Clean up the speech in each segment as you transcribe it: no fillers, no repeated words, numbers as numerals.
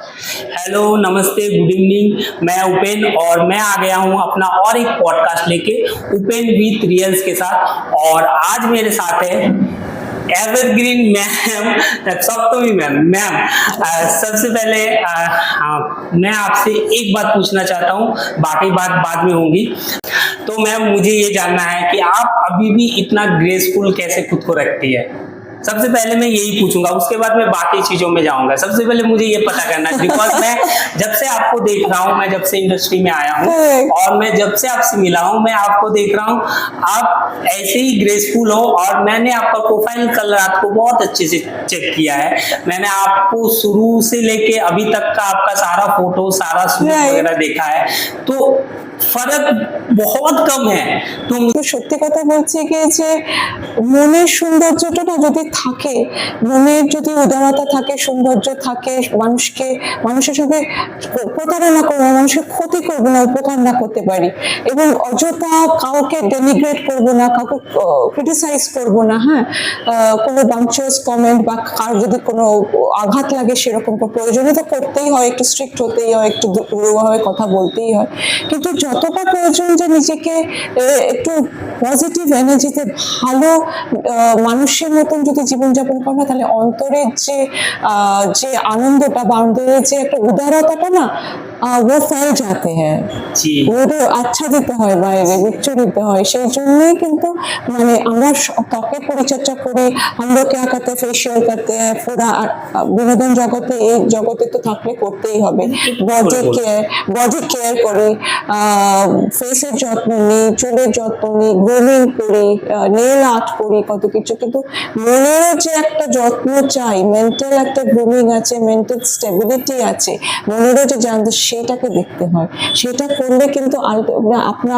Hello, नमस्ते, good evening. मैं उपेन और मैं आ गया हूँ अपना और एक पॉडकास्ट लेके उपेन विथ रियल्स के साथ। और आज मेरे साथ है एवरग्रीन मैम सप्तमी मैम। सबसे पहले मैं आपसे एक बात पूछना चाहता हूँ, बाकी बात बाद में होंगी। तो मैम, मुझे ये जानना है कि आप अभी भी इतना ग्रेसफुल कैसे खुद को रखती है। सबसे पहले मैं यही पूछूंगा, उसके बाद मैं बाकी चीजों में जाऊंगा। सबसे पहले मुझे ये पता करना है, बिकॉज मैं जब से आपको देख रहा हूँ, मैं जब से इंडस्ट्री में आया हूँ और मैं जब से आपसे मिला हूँ, मैं आपको देख रहा हूँ, आप ऐसे ही ग्रेसफुल हो। और मैंने आपका प्रोफाइल कल रात को बहुत अच्छे से चेक किया है। मैंने आपको शुरू से लेके अभी तक का आपका सारा फोटो, सारा शूट वगैरह देखा है, तो फर्क बहुत कम है। तो সত্যি কথা বলছি কি যে মনের সৌন্দর্যটা না যদি থাকে, মনের যদি উদারতা থাকে, সৌন্দর্য থাকে, মানুষের সঙ্গে প্রতারণা করবো না, মানুষের ক্ষতি করবো না, উপকার না করতে পারি, এবং অযথা কাউকে ডেনিগ্রেট করবো না, কাউকে ক্রিটিসাইজ করবো না। হ্যাঁ, কোনো বাঞ্চাস কমেন্ট বা কার যদি কোনো আঘাত লাগে সেরকম প্রয়োজনে তো করতেই হয়, একটু স্ট্রিক্ট হতেই হয়, একটু দৃঢ়ভাবে কথা বলতেই হয়। কিন্তু যতটা প্রয়োজন যে নিজেকে একটু পজিটিভ এনার্জিতে ভালো মানুষের মতন যদি জীবনযাপন করা হয়, তাহলে অন্তরের যে আনন্দটা বা অন্তরের যে একটা উদারতাটা না, वो फैल जाते हैं, वो আচ্ছাদিত হয়, বাইরে বিচ্ছুরিত হয়। সেই জন্যই কিন্তু মানে আমরা ত্বকের পরিচর্যা করি, আমরা क्या करते हैं, फेशियल करते हैं, पूरा বিনোদন জগতে, এই জগতে তো থাকলে করতেই হবে। বডি কেয়ার করি, ফেসের যত্ন নিই, চুলের যত্ন নিই, গ্রুমিং করি, নেল আর্ট করি, কত কিছু। কিন্তু মনেরও যে একটা যত্ন চাই, মেন্টাল একটা গ্রুমিং আছে, মেন্টাল স্টেবিলিটি আছে, মনেরও যে জানতে, সেটাকে দেখতে হয়। সেটা করলে কিন্তু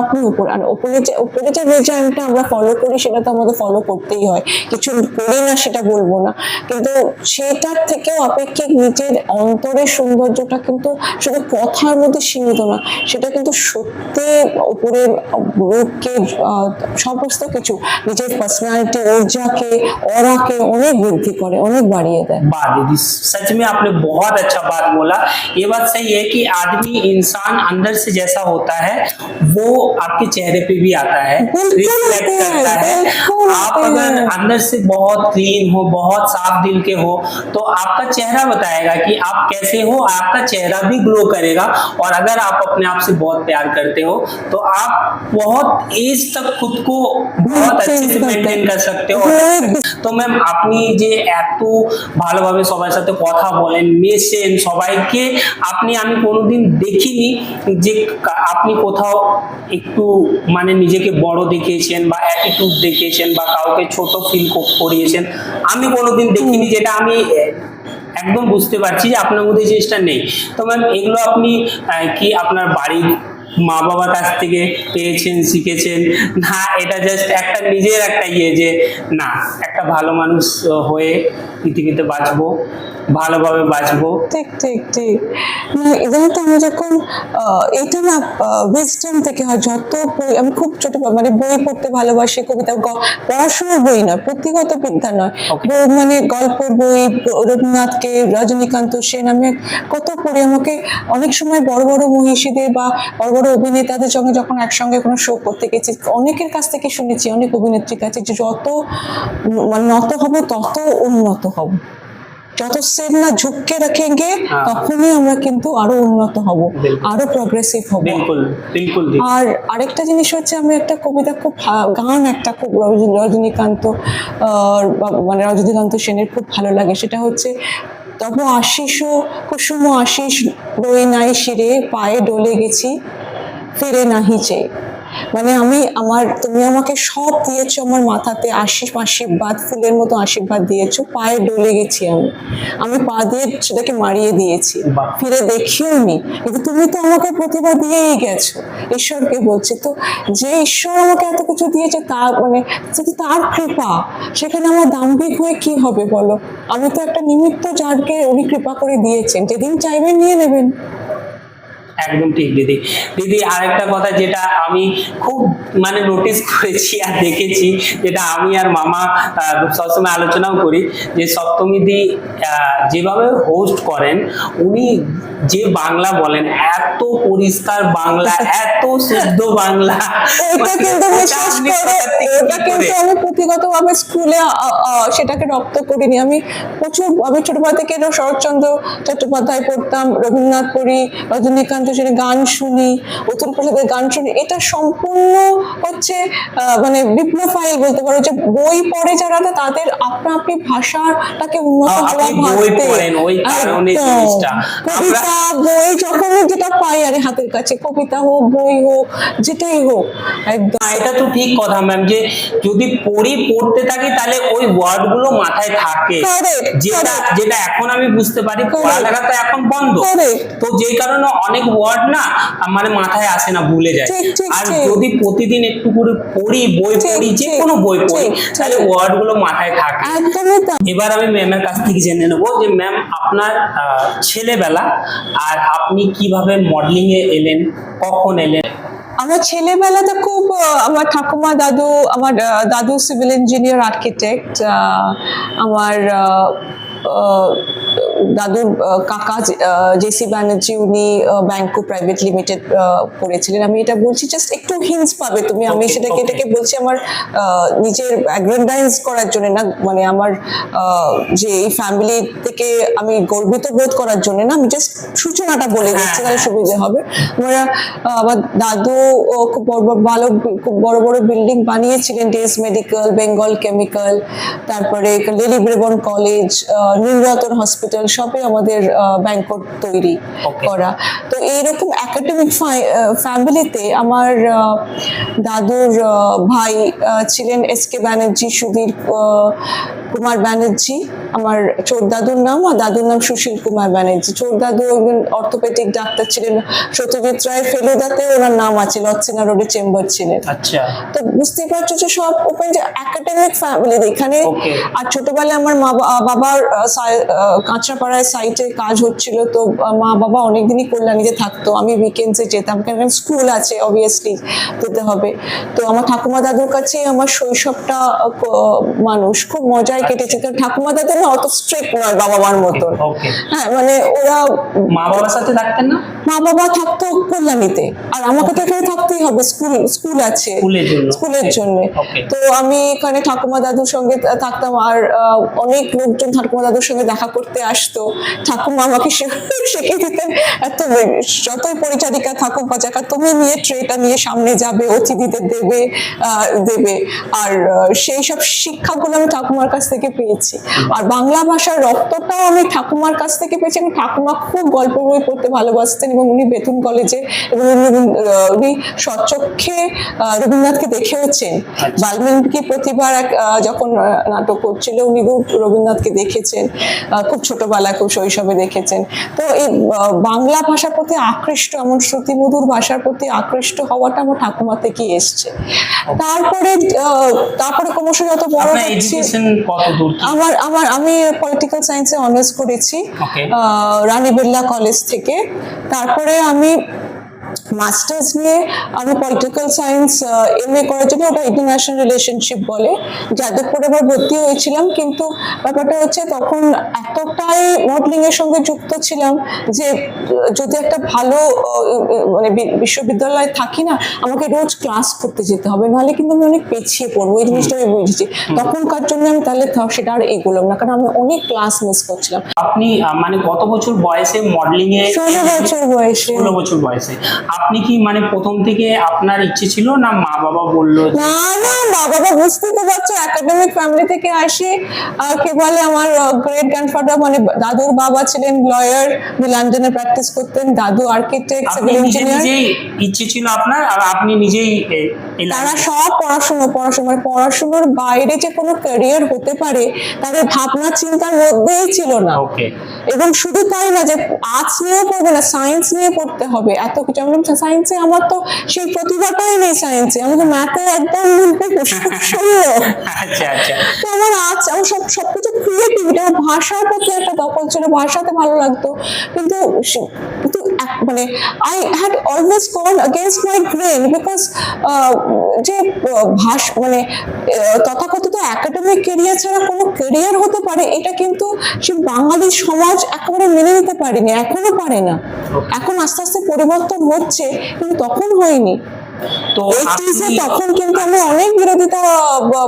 আপনি উপরে যে রেজাল্টটা আমরা ফলো করি, সেটা তো আমাদের ফলো করতেই হয়। কিছু করি না সেটা বলবো না, কিন্তু সেটার থেকেও আপেক্ষিক নিজের অন্তরের সৌন্দর্যটা কিন্তু শুধু কথার মধ্যে সীমিত না, সেটা কিন্তু সত্যি উপরের রূপকে, সমস্ত কিছু, নিজের পার্সোনালিটি, ऊर्जाকে, ऑराকে অনেক বৃদ্ধি করে, অনেক বাড়িয়ে দেয়। बात दीदी, सच में आपने बहुत अच्छा बात बोला। ये बात सही है कि आदमी, इंसान अंदर से जैसा होता है वो आपके चेहरे पे भी आता है, रिफ्लेक्ट करता है। आप अगर अंदर से बहुत क्लीन हो, बहुत साफ दिल के हो, तो आपका चेहरा बताएगा कि आप कैसे हो। आपका चेहरा भी ग्लो करेगा। और अगर आप अपने आप से बहुत प्यार करते हो, तो आप बहुत एज तक खुद को बहुत अच्छे से मेंटेन कर सकते हो। তো ম্যাম, আপনি যে এত ভালোভাবে সবার সাথে কথা বলেন, মেশেন সবাইকে, আমি কোনোদিন দেখিনি যে আপনি কোথাও একটু মানে নিজেকে বড় দেখিয়েছেন বা অ্যাটিটিউড দেখিয়েছেন বা কাউকে ছোট ফিল করিয়েছেন। আমি কোনোদিন দেখিনি, যেটা আমি একদম বুঝতে পারছি যে আপনার মধ্যে জিনিসটা নেই। তো ম্যাম, এগুলো আপনি কি আপনার বাড়ির মা বাবার কাছ থেকে পেয়েছেন, শিখেছেন, না এটা জাস্ট একটা নিজের একটা যে না, একটা ভালো মানুষ হয়ে পৃথিবীতে বাঁচবো, ভালোভাবে বাঁচবো? ঠিক ঠিক ঠিক না, এখানে তো আমি যখন এটা না উইজডম থেকে হয়। যত আমি খুব ছোট মানে বই পড়তে ভালোবাসি, কবিতা, পড়াশোনার বই নয়, পুঁথিগত বিদ্যা নয়, মানে গল্পের বই, রবীন্দ্রনাথকে, রজনীকান্ত সেন, আমি কত পড়ি। আমাকে অনেক সময় বড় বড় মহিষীদের বা বড় বড় অভিনেতাদের সঙ্গে যখন একসঙ্গে কোনো শো করতে গেছি, অনেকের কাছ থেকে শুনেছি, অনেক অভিনেত্রীর কাছে, যে যত নত হবো তত উন্নত হব, যত সেল না ঝুঁকে রাখেঙ্গে তখনই আমরা কিন্তু আরো উন্নত হব, আরো প্রগ্রেসিভ হব। আর আরেকটা জিনিস হচ্ছে, আমি একটা কবিতা খুব গান একটা খুব রজনীকান্ত মানে রজনীকান্ত সেনের খুব ভালো লাগে। সেটা হচ্ছে, তবু আশিস কুসুম আশিস রই নাই শিরে, পায়ে ডলে গেছি ফিরে নাহি চেয়ে। মানে তুমি আমাকে সব দিয়েছো, আমার মাথাতে আশীর্বাদ, ফুলের মতো আশীর্বাদ দিয়েছো, পায়ে ডলে গেছি, আমি পা দিয়ে সেটাকে মারিয়ে দিয়েছি, ফিরে দেখিও নি, কিন্তু তুমি তো আমাকে প্রতিভা দিয়েই গেছো। ঈশ্বরকে বলছে, তো যে ঈশ্বর আমাকে এত কিছু দিয়েছে, তার মানে যদি তার কৃপা, সেখানে আমার দাম্ভিক হয়ে কি হবে বলো? আমি তো একটা নিমিত্ত, যারকে উনি কৃপা করে দিয়েছেন, যেদিন চাইবেন নিয়ে নেবেন। একদম ঠিক দিদি। দিদি আরেকটা কথা যেটা আমি খুব মানে নোটিস করেছি আর দেখেছি, যেটা আমি আর মামা সবসময় আলোচনাও করি, যে সপ্তমীদি যেভাবে হোস্ট করেন উনি, যে বাংলা বলেন, এত পরিষ্কার বাংলা, এত শুদ্ধ বাংলা, এটা কিন্তু বিশ্বাস আপনি করো, কোথা থেকে এটা কি কিন্তু করে? আমি পুঁথিগতভাবে স্কুলে সেটাকে রপ্ত করিনি। আমি প্রচুর, আমি ছোটবেলা থেকে শরৎচন্দ্র চট্টোপাধ্যায় পড়তাম, রবীন্দ্রনাথ পড়ি, রজনীকান্ত সেটা গান শুনি, অতুল প্রসাদের গান শুনি। এটা সম্পূর্ণ হচ্ছে মানে বিপ্লবীয় বলতে পারো, যে বই পড়ে যারা তাদের আপনা আপনি ভাষাটাকে উন্নত হওয়া আপনি বই ভাবতে। পড়েন ওই কারণে একদম। জিনিসটা আমরা কবিতা বই যখন যেটা পাই আর হাতের কাছে, কবিতা হোক বই হোক যেটাই হোক, একদম। এটা তো ঠিক কথা ম্যাম, যে যদি পড়তে থাকি তাহলে ওই ওয়ার্ড গুলো মাথায় থাকে, Correct, যেটা correct. যেটা এখন আমি বুঝতে পারি, Correct. পড়ালেখা তো এখন বন্ধ, Correct. তো যেই কারণে অনেক ওয়ার্ড না মানে মাথায় আসে না, ভুলে যায়। ঠিক, ঠিক, আর ঠিক। যদি প্রতিদিন একটু করে পড়ি, বই ঠিক, পড়ি, যে ঠিক, কোনো বই পড়ি, ঠিক, ঠিক। তাহলে ওয়ার্ড গুলো মাথায় থাকে। একদমই তাই। এবার আমি ম্যামের কাছ থেকে জেনে নেবো যে ম্যাম আপনার ছেলেবেলা আর আপনি কিভাবে মডেলিং এ এলেন, কখন এলেন? আমার ছেলেবেলাতে খুব আমার ঠাকুমা দাদু, আমার দাদু সিভিল ইঞ্জিনিয়ার আর্কিটেক্ট, আমার দাদুর কাকা জেসি ব্যানার্জি, উনি ব্যাংকো প্রাইভেট লিমিটেড করেছিলেন। আমি এটা বলছি জাস্ট একটু হিন্টস পাবে তুমি, আমি Okay, সেটাকে okay. এটাকে বলছি আমার নিজের অ্যাগ্রেন্ডাইজ করার জন্য না, মানে আমার যে এই ফ্যামিলি থেকে আমি গর্বিত বোধ করার জন্য না, আমি জাস্ট সূচনাটা বলে দিচ্ছি তাহলে সুবিধা হবে। আমরা আমার দাদু খুব খুব বড় বড় বিল্ডিং বানিয়েছিলেন, ডেস মেডিকেল, বেঙ্গল কেমিক্যাল, তারপরে lady Brabourne college, Nilratan hospital, সবই আমাদের ব্যাংকট তৈরি Okay. করা। তো এইরকম একাডেমিক ফ্যামিলিতে আমার দাদুর ভাই ছিলেন এস কে ব্যানার্জি, সুধীর কুমার ব্যানার্জি আমার চোর দাদুর নাম, আর দাদুর নাম সুশীল কুমার ব্যানার্জি। চোর দাদু একজন অর্থোপেডিক ডাক্তার ছিলেন, সত্যজিৎ রায়ের ফেলুদাতে ওনার নাম আছে, লচ্ছিনা রোডে চেম্বার ছিলেন। আচ্ছা, তো বুঝতেই পারছো যে সব ওপেন যে একাডেমিক ফ্যামিলি এখানে। Okay. আর ছোটবেলায় আমার বাবার কাঁচরাপাড়ায় সাইটে কাজ হচ্ছিল, তো মা বাবা অনেকদিনই কল্যাণীতে থাকতো, আমি উইকেন্ডসে যেতাম, কারণ স্কুল আছে অবভিয়াসলি যেতে হবে। তো আমার ঠাকুমা দাদুর কাছেই আমার শৈশবটা মানুষ খুব মজায় কেটেছে, কারণ ঠাকুমা দাদু না অত স্ট্রিক্ট নয় বাবা মার মতন। ওকে। হ্যাঁ, মানে ওরা মা বাবার সাথে থাকতেন না? মা বাবা থাকতো কল্যাণীতে, আর আমাকে তো এখানে থাকতেই হবে, স্কুল আছে, স্কুলের জন্য। স্কুলের জন্য। Okay. তো আমি এখানে ঠাকুমা দাদুর সঙ্গে থাকতাম, আর অনেক লোকজন ঠাকুমা দাদুর সঙ্গে দেখা করতে আসতো। ঠাকুমা আমাকে শিখিয়ে দিতেন, এত যতই পরিচারিকা থাকুক বাজাকা, তুমি নিয়ে ট্রেটা নিয়ে সামনে যাবে, অতিথিদের দেবে। আর সেই সব শিক্ষাগুলো আমি ঠাকুমার কাছ থেকে পেয়েছি। আর বাংলা ভাষার রক্তটাও আমি ঠাকুমার কাছ থেকে পেয়েছি। আমি ঠাকুমা খুব গল্প বই পড়তে ভালোবাসতেন, এবং উনি বেতুন কলেজে, এবং উনি স্বচক্ষে রবীন্দ্রনাথকে দেখেওছেন। বাল্মীকি প্রতিভার যখন নাটক করছিল, উনি রবীন্দ্রনাথকে দেখেছেন, খুব ছোটবেলায়, খুব শৈশবে দেখেছেন। তো এই বাংলা ভাষার প্রতি আকৃষ্ট, এমন শ্রুতিমধুর ভাষার প্রতি আকৃষ্ট হওয়াটা আমার ঠাকুমা থেকেই এসছে। তারপরে ক্রমশ যত বড় আপনার হচ্ছি, এডুকেশন কত দূর কি? আমি পলিটিক্যাল সায়েন্সে অনার্স করেছি Okay. রানী বিড়লা কলেজ থেকে। তারপরে আমি মাস্টার্স নিয়ে আমি পলিটিক্যাল সায়েন্স এমএ করার জন্য, ওটা ইন্টারন্যাশনাল রিলেশনশিপ বলে, যাদবপুরে আবার ভর্তি হয়েছিলাম। কিন্তু ব্যাপারটা হচ্ছে তখন এতটাই মডেলিং এর সঙ্গে যুক্ত ছিলাম যে যদি একটা ভালো মানে বিশ্ববিদ্যালয়ে থাকি না, আমাকে রোজ ক্লাস করতে যেতে হবে, নাহলে কিন্তু আমি অনেক পিছিয়ে পড়বো। এই জিনিসটা আমি বুঝেছি তখনকার জন্য। আমি তাহলে সেটা আর এগোলাম না, কারণ আমি অনেক ক্লাস মিস করছিলাম। আপনি মানে কত বছর বয়সে মডেলিং এ? 16 বছর বয়সে। 16 বছর বয়সে। আপনি কি মানে প্রথম থেকে আপনার ইচ্ছে ছিল, না মা বাবা বললো? না, মা বাবা বুঝতে তো পারছো, একাডেমিক ফ্যামিলি থেকে আসি। কে বলে, আমার গ্রেট গ্র্যান্ডফাদার মানে দাদুর বাবা ছিলেন লয়ার, লন্ডনে প্র্যাকটিস করতেন, দাদু আর্কিটেক্ট, আপনি সিভিল ইঞ্জিনিয়ার। নিজেই ইচ্ছে ছিল আপনার, আর আপনি নিজেই তারা সব মানে পড়াশোনার বাইরে যে কোনো ক্যারিয়ার হতে পারে তাদের ভাবনা চিন্তার মধ্যেই ছিল না। ওকে। এবং শুধু তাই না যে আর্টস নিয়েও পড়বে না, সায়েন্স নিয়ে পড়তে হবে, এত কিছু। আমি বললাম সায়েন্সে আমার তো সেই প্রতিভাটাই নেই, সায়েন্সে আমি তো ম্যাথে একদম শূন্য। আচ্ছা আচ্ছা। তো আমার আমার সবকিছু ক্রিয়েটিভিটি, আমার ভাষার প্রতি একটা দখল ছিল, ভাষাতে ভালো লাগতো, কিন্তু কিন্তু মানে I had always gone against my grain, because যে মানে তথাকথিত একাডেমিক ক্যারিয়ার ছাড়া কোনো ক্যারিয়ার হতে পারে এটা কিন্তু সে বাঙালি সমাজ একেবারে মেনে নিতে পারেনি, এখনো পারে না। এখন আস্তে আস্তে পরিবর্তন হচ্ছে, কিন্তু তখন হয়নি। তো তখন কিন্তু আমি অনেক বিরোধিতা,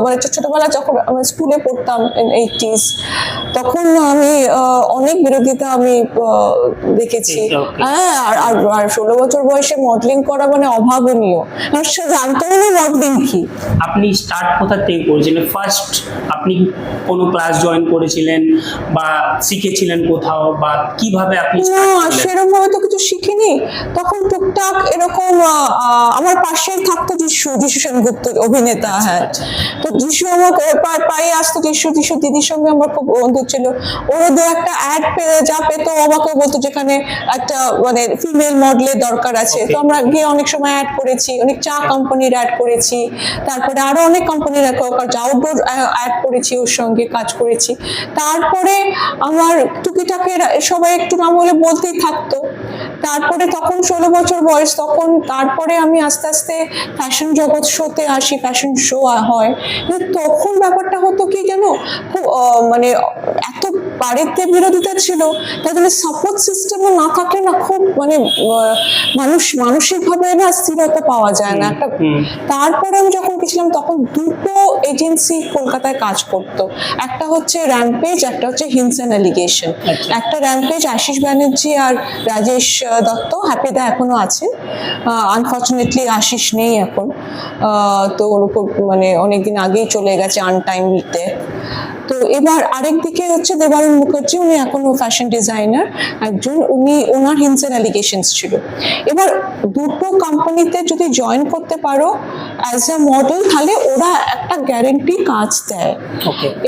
মানে ছোটবেলা যখন আমি স্কুলে পড়তাম 80s, তখন আমি অনেক বিরোধিতা আমি দেখেছি। হ্যাঁ, আর 16 বছর বয়সে মডেলিং করা মানে অভাবনীয়, সে জানতাম না মডেলিং কি। আপনি স্টার্ট কোথা থেকে করেছিলেন? ফার্স্ট আপনি কোনো ক্লাস জয়েন করেছিলেন বা শিখেছিলেন কোথাও, বা কিভাবে আপনি? না, সেরকম ভাবে তো কিছু শিখিনি। তখন টুকটাক এরকম আমার পাশে থাকতো যিশু সেনগুপ্ত, অভিনেতা। হ্যাঁ, তো যিশু আমাকে পায়ে আসতো, যিশু দিদির সঙ্গে আমার খুব বন্ধু ছিল। ওরা দু একটা অ্যাড যা পেতো আমাকে বলতো যেখানে একটা মানে ফিমেল মডেলের দরকার আছে, তো আমরা গিয়ে অনেক সময় অ্যাড করেছি, অনেক চা কোম্পানির অ্যাড করেছি, তারপরে আরো অনেক কোম্পানির আউটডোর অ্যাড করেছি, ওর সঙ্গে কাজ করেছি। তারপরে আমার টুকিটাকে সবাই একটু নাম বলে বলতেই থাকতো। তারপরে তখন 16 বছর বয়স, তখন তারপরে আমি আস্তে আস্তে ফ্যাশন জগৎ শোতে আসি, ফ্যাশন শো হয়। কিন্তু তখন ব্যাপারটা হতো কি জানো, খুব মানে এত বাড়িতে বিরোধিতা ছিল, তাই জন্য সাপোর্ট সিস্টেমও না থাকলে না খুব মানে মানসিকভাবে না স্থিরতা পাওয়া যায় না একটা। তারপরে আমি যখন গেছিলাম তখন দুটো এজেন্সি কলকাতায় কাজ করতো, একটা হচ্ছে র্যাম্পেজ, একটা হচ্ছে হিন্স অ্যান্ড অ্যালিগেশন। একটা র্যাম্পেজ আশিস ব্যানার্জি আর রাজেশ দত্ত, হ্যাপিদা এখনো আছেন, আনফর্চুনেটলি আশিস নেই এখন, তো মানে অনেকদিন আগেই চলে গেছে, আনটাইমলিতে। তো এবার আরেক দিকে হচ্ছে দেবারুণ মুখার্জি, উনি এখনো ফ্যাশন ডিজাইনার একজন, ওনার হিন্স অ্যান্ড অ্যালিগেশনস ছিল। এবার দুটো কোম্পানিতে যদি জয়েন করতে পারো অ্যাজ এ মডেল, তাহলে ওরা একটা গ্যারেন্টি কাজ দেয়।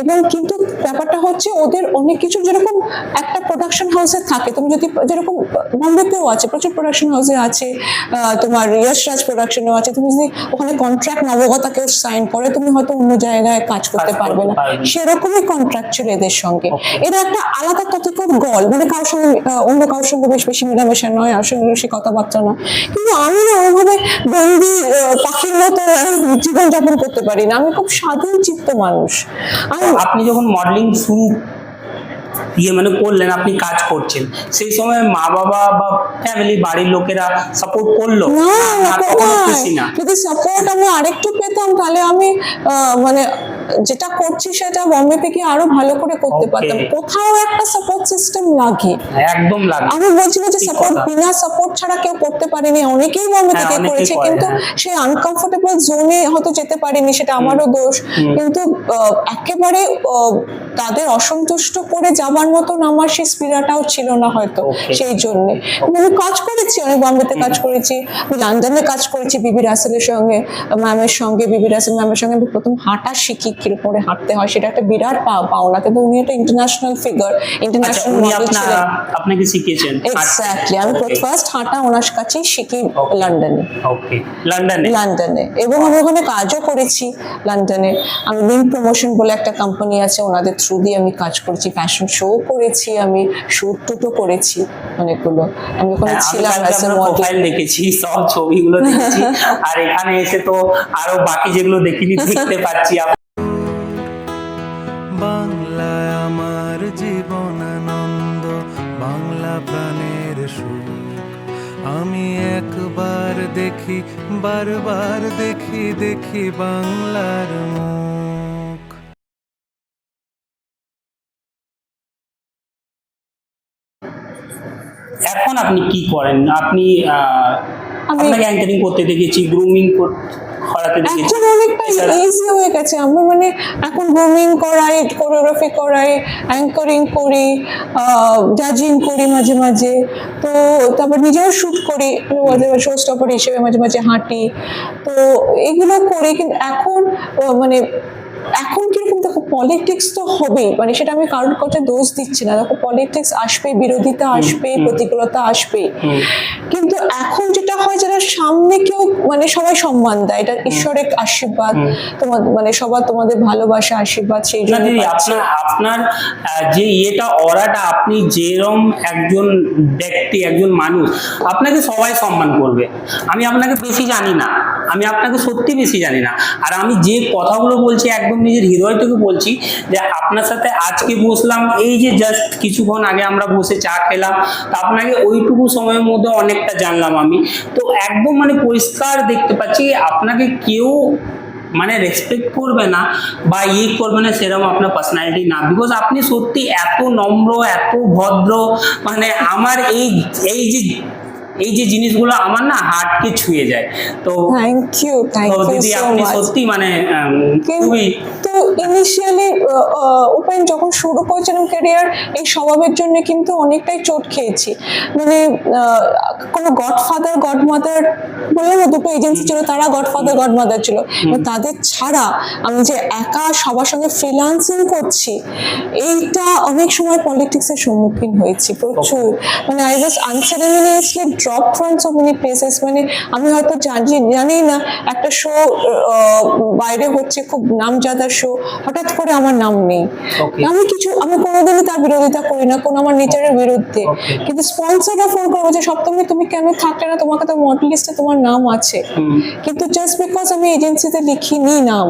এবং কিন্তু ব্যাপারটা হচ্ছে ওদের অনেক কিছু, যেরকম একটা প্রোডাকশন হাউসে থাকে, তুমি যদি যেরকম বম্বেতেও আছে, প্রচুর প্রোডাকশন হাউসে আছে, তোমার যশরাজ প্রোডাকশনও আছে, তুমি যদি ওখানে কন্ট্রাক্ট নবগতা কেউ সাইন করে, তুমি হয়তো অন্য জায়গায় কাজ করতে পারবে না, সেরকমই কন্ট্রাক্ট ছিল এদের সঙ্গে। এরা একটা আলাদা কতক্ষণ গল, মানে কারোর সঙ্গে অন্য কারোর সঙ্গে বেশি মেলামেশা নয়, আর সঙ্গে বেশি কথাবার্তা নয়। কিন্তু আমি না ওইভাবে বন্দি পাখির মতো জীবনযাপন করতে পারি না, আমি খুব স্বাধীন চিত্ত মানুষ। আপনি যখন মডেলিং শুরু মানে করলেন, আপনি কাজ করছেন, সেই সময় মা বাবা বা ফ্যামিলি বাড়ির লোকেরা সাপোর্ট করলো? না, যদি সাপোর্ট আমি আরেকটু পেতাম তাহলে আমি মানে যেটা করছি সেটা বম্বে থেকে আরো ভালো করে করতে পারতাম। কোথাও একটা সাপোর্ট সিস্টেম লাগে, একদম লাগে। আমি বলছি না যে সাপোর্ট, বিনা সাপোর্ট ছাড়া কেউ করতে পারেনি, অনেকেই বম্বে থেকে করেছে, কিন্তু সেই আনকমফোর্টেবল জোনে হয়তো যেতে পারেনি, সেটা আমারও দোষ। কিন্তু একেবারে তাদের অসন্তুষ্ট করে যাবার মতন আমার সেই স্পিরিটটাও ছিল না হয়তো, সেই জন্য আমি কাজ করেছি, অনেক বম্বেতে কাজ করেছি, লন্ডনে কাজ করেছি বিবি রাসেলের সঙ্গে, ম্যামের সঙ্গে, বিবি রাসেল ম্যামের সঙ্গে আমি প্রথম হাঁটা শিখি, কিরকম করে হাঁটতে হয়, সেটা একটা বিরাট পাওনা। কিন্তু উনি একটা ইন্টারন্যাশনাল ফিগার, ইন্টারন্যাশনাল মডেল ছিলেন, আপনাকে শিখিয়েছেন। এক্স্যাক্টলি, আমি ফার্স্ট হাঁটা ওনার কাছেই শিখি লন্ডনে। লন্ডনে এবং আমি ওখানে কাজও করেছি লন্ডনে। আমি লিঙ্ক প্রমোশন বলে একটা কোম্পানি আছে, ওনাদের থ্রু দিয়ে আমি কাজ করেছি, ফ্যাশন শো করেছি, আমি শুট টুটও করেছি অনেকগুলো। আমি ওখানে ছিলাম অ্যাজ এ মডেল, দেখেছি সব ছবিগুলো দেখেছি, আর এখানে এসে তো আরো বাকি যেগুলো দেখিনি দেখতে পাচ্ছি। বাংলায় আমার জীবন আনন্দ, বাংলা প্রাণের সুখ। আমি একবার দেখি, বারবার দেখি, দেখি বাংলার মুখ। এখন আপনি কি করেন? আপনি আপনাকে অ্যাঙ্কারিং করতে দেখেছি, গ্রুমিং করাতে দেখেছি, এখন অনেকটা ইজি হয়ে গেছে। আমি মানে এখন গ্রুমিং করাই, কোরিওগ্রাফি করাই, অ্যাঙ্কারিং করি, জাজিং করি মাঝে মাঝে, তো তারপর নিজেও শুট করি, শো স্টপার হিসেবে মাঝে মাঝে হাঁটি, তো এগুলো করি। কিন্তু এখন মানে এখন কিরকম দেখো পলিটিক্স তো হবেই, মানে সেটা আমি কারোর কাছে দোষ দিচ্ছি না, দেখো পলিটিক্স আসবে, বিরোধিতা আসবে, প্রতিকূলতা আসবে, কিন্তু এখন যেটা হয় যারা সামনে কেউ মানে সবাই সম্মান দেয়, এটা ঈশ্বরের আশীর্বাদ, তোমার মানে সবার তোমাদের ভালোবাসা আশীর্বাদ, সেই না জন্য দিদি, আপনার আপনার যে ইয়েটা অরাটা, আপনি যেরকম একজন ব্যক্তি, একজন মানুষ, আপনাকে সবাই সম্মান করবে। আমি আপনাকে বেশি জানি না, আমি আপনাকে সত্যি বেশি জানি না, আর আমি যে কথাগুলো বলছি একদম নিজের হৃদয় থেকে বলছি, যে আপনার সাথে আজকে বসলাম, এই যে জাস্ট কিছুক্ষণ আগে আমরা বসে চা খেলাম, তো আপনাকে ওইটুকু সময়ের মধ্যে অনেকটা জানলাম আমি। তো একদম মানে পরিষ্কার দেখতে পাচ্ছি আপনাকে কেউ মানে রেসপেক্ট করবে না বা করবে না, সেরকম আপনার পার্সোনালিটি না, বিকজ আপনি সত্যি এত নম্র, এত ভদ্র, মানে আমার এই যে জিনিসগুলো আমার না হার্টকে ছুঁয়ে যায়। তো থ্যাংক ইউ দিদি, সো আপনি মাচ। সত্যি মানে খুবই তো ইনিশিয়ালি ওপেন যখন শুরু করেছিলাম ক্যারিয়ার, এই স্বভাবের জন্য কিন্তু অনেকটাই চোট খেয়েছি, মানে কোনো গডফাদার গডমাদার বললাম না, দুটো এজেন্সি ছিল, তারা গডফাদার গডমাদার ছিল, তাদের ছাড়া আমি যে একা সবার সঙ্গে ফ্রিল্যান্সিং করছি, এইটা অনেক সময় পলিটিক্সের সম্মুখীন হয়েছি প্রচুর, মানে I was unceremoniously drop from so many places, মানে আমি হয়তো জানি না একটা শো বাইরে হচ্ছে, খুব নামজাদা শো, হঠাৎ করে আমার নাম নেই, আমি কোনোদিনই তার বিরোধিতা করি না, কোনো আমার নেচারের বিরুদ্ধে, কিন্তু স্পন্সররা ফোন করে বলছে সপ্তমী তুমি কেন থাকলে না, তোমাকে তো মডেল লিস্টে তোমার নাম আছে, কিন্তু জাস্ট বিকজ আমি এজেন্সিতে লিখিনি নাম,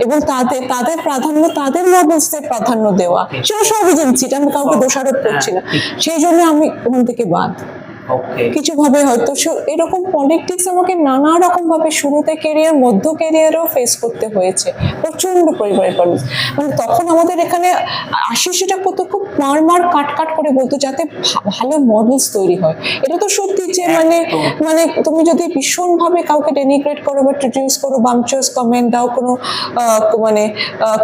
এবং তাদের প্রাধান্য, তাদের মডেলসদের প্রাধান্য দেওয়া, সেটা সব এজেন্সিটা, আমি কাউকে দোষারোপ করছি না, সেই জন্য আমি ওখান থেকে বাদ। কিছু ভাবে হয়তো এরকম পলিটিক্স আমাকে নানা রকম ভাবে শুরুতে ক্যারিয়ার, মধ্য ক্যারিয়ারও ফেস করতে হয়েছে, প্রচন্ড পরিবারের পলিটিক্স, মানে তখন আমাদের এখানে সেটা কত খুব মার কাট করে বলতো যাতে ভালো মডেলস তৈরি হয়। এটা তো সত্যি যে মানে তুমি যদি ভীষণ ভাবে কাউকে ডেনিগ্রেট করো বা ট্রিডিউস করো, বাম্পচুয়াস কমেন্ট দাও, কোনো মানে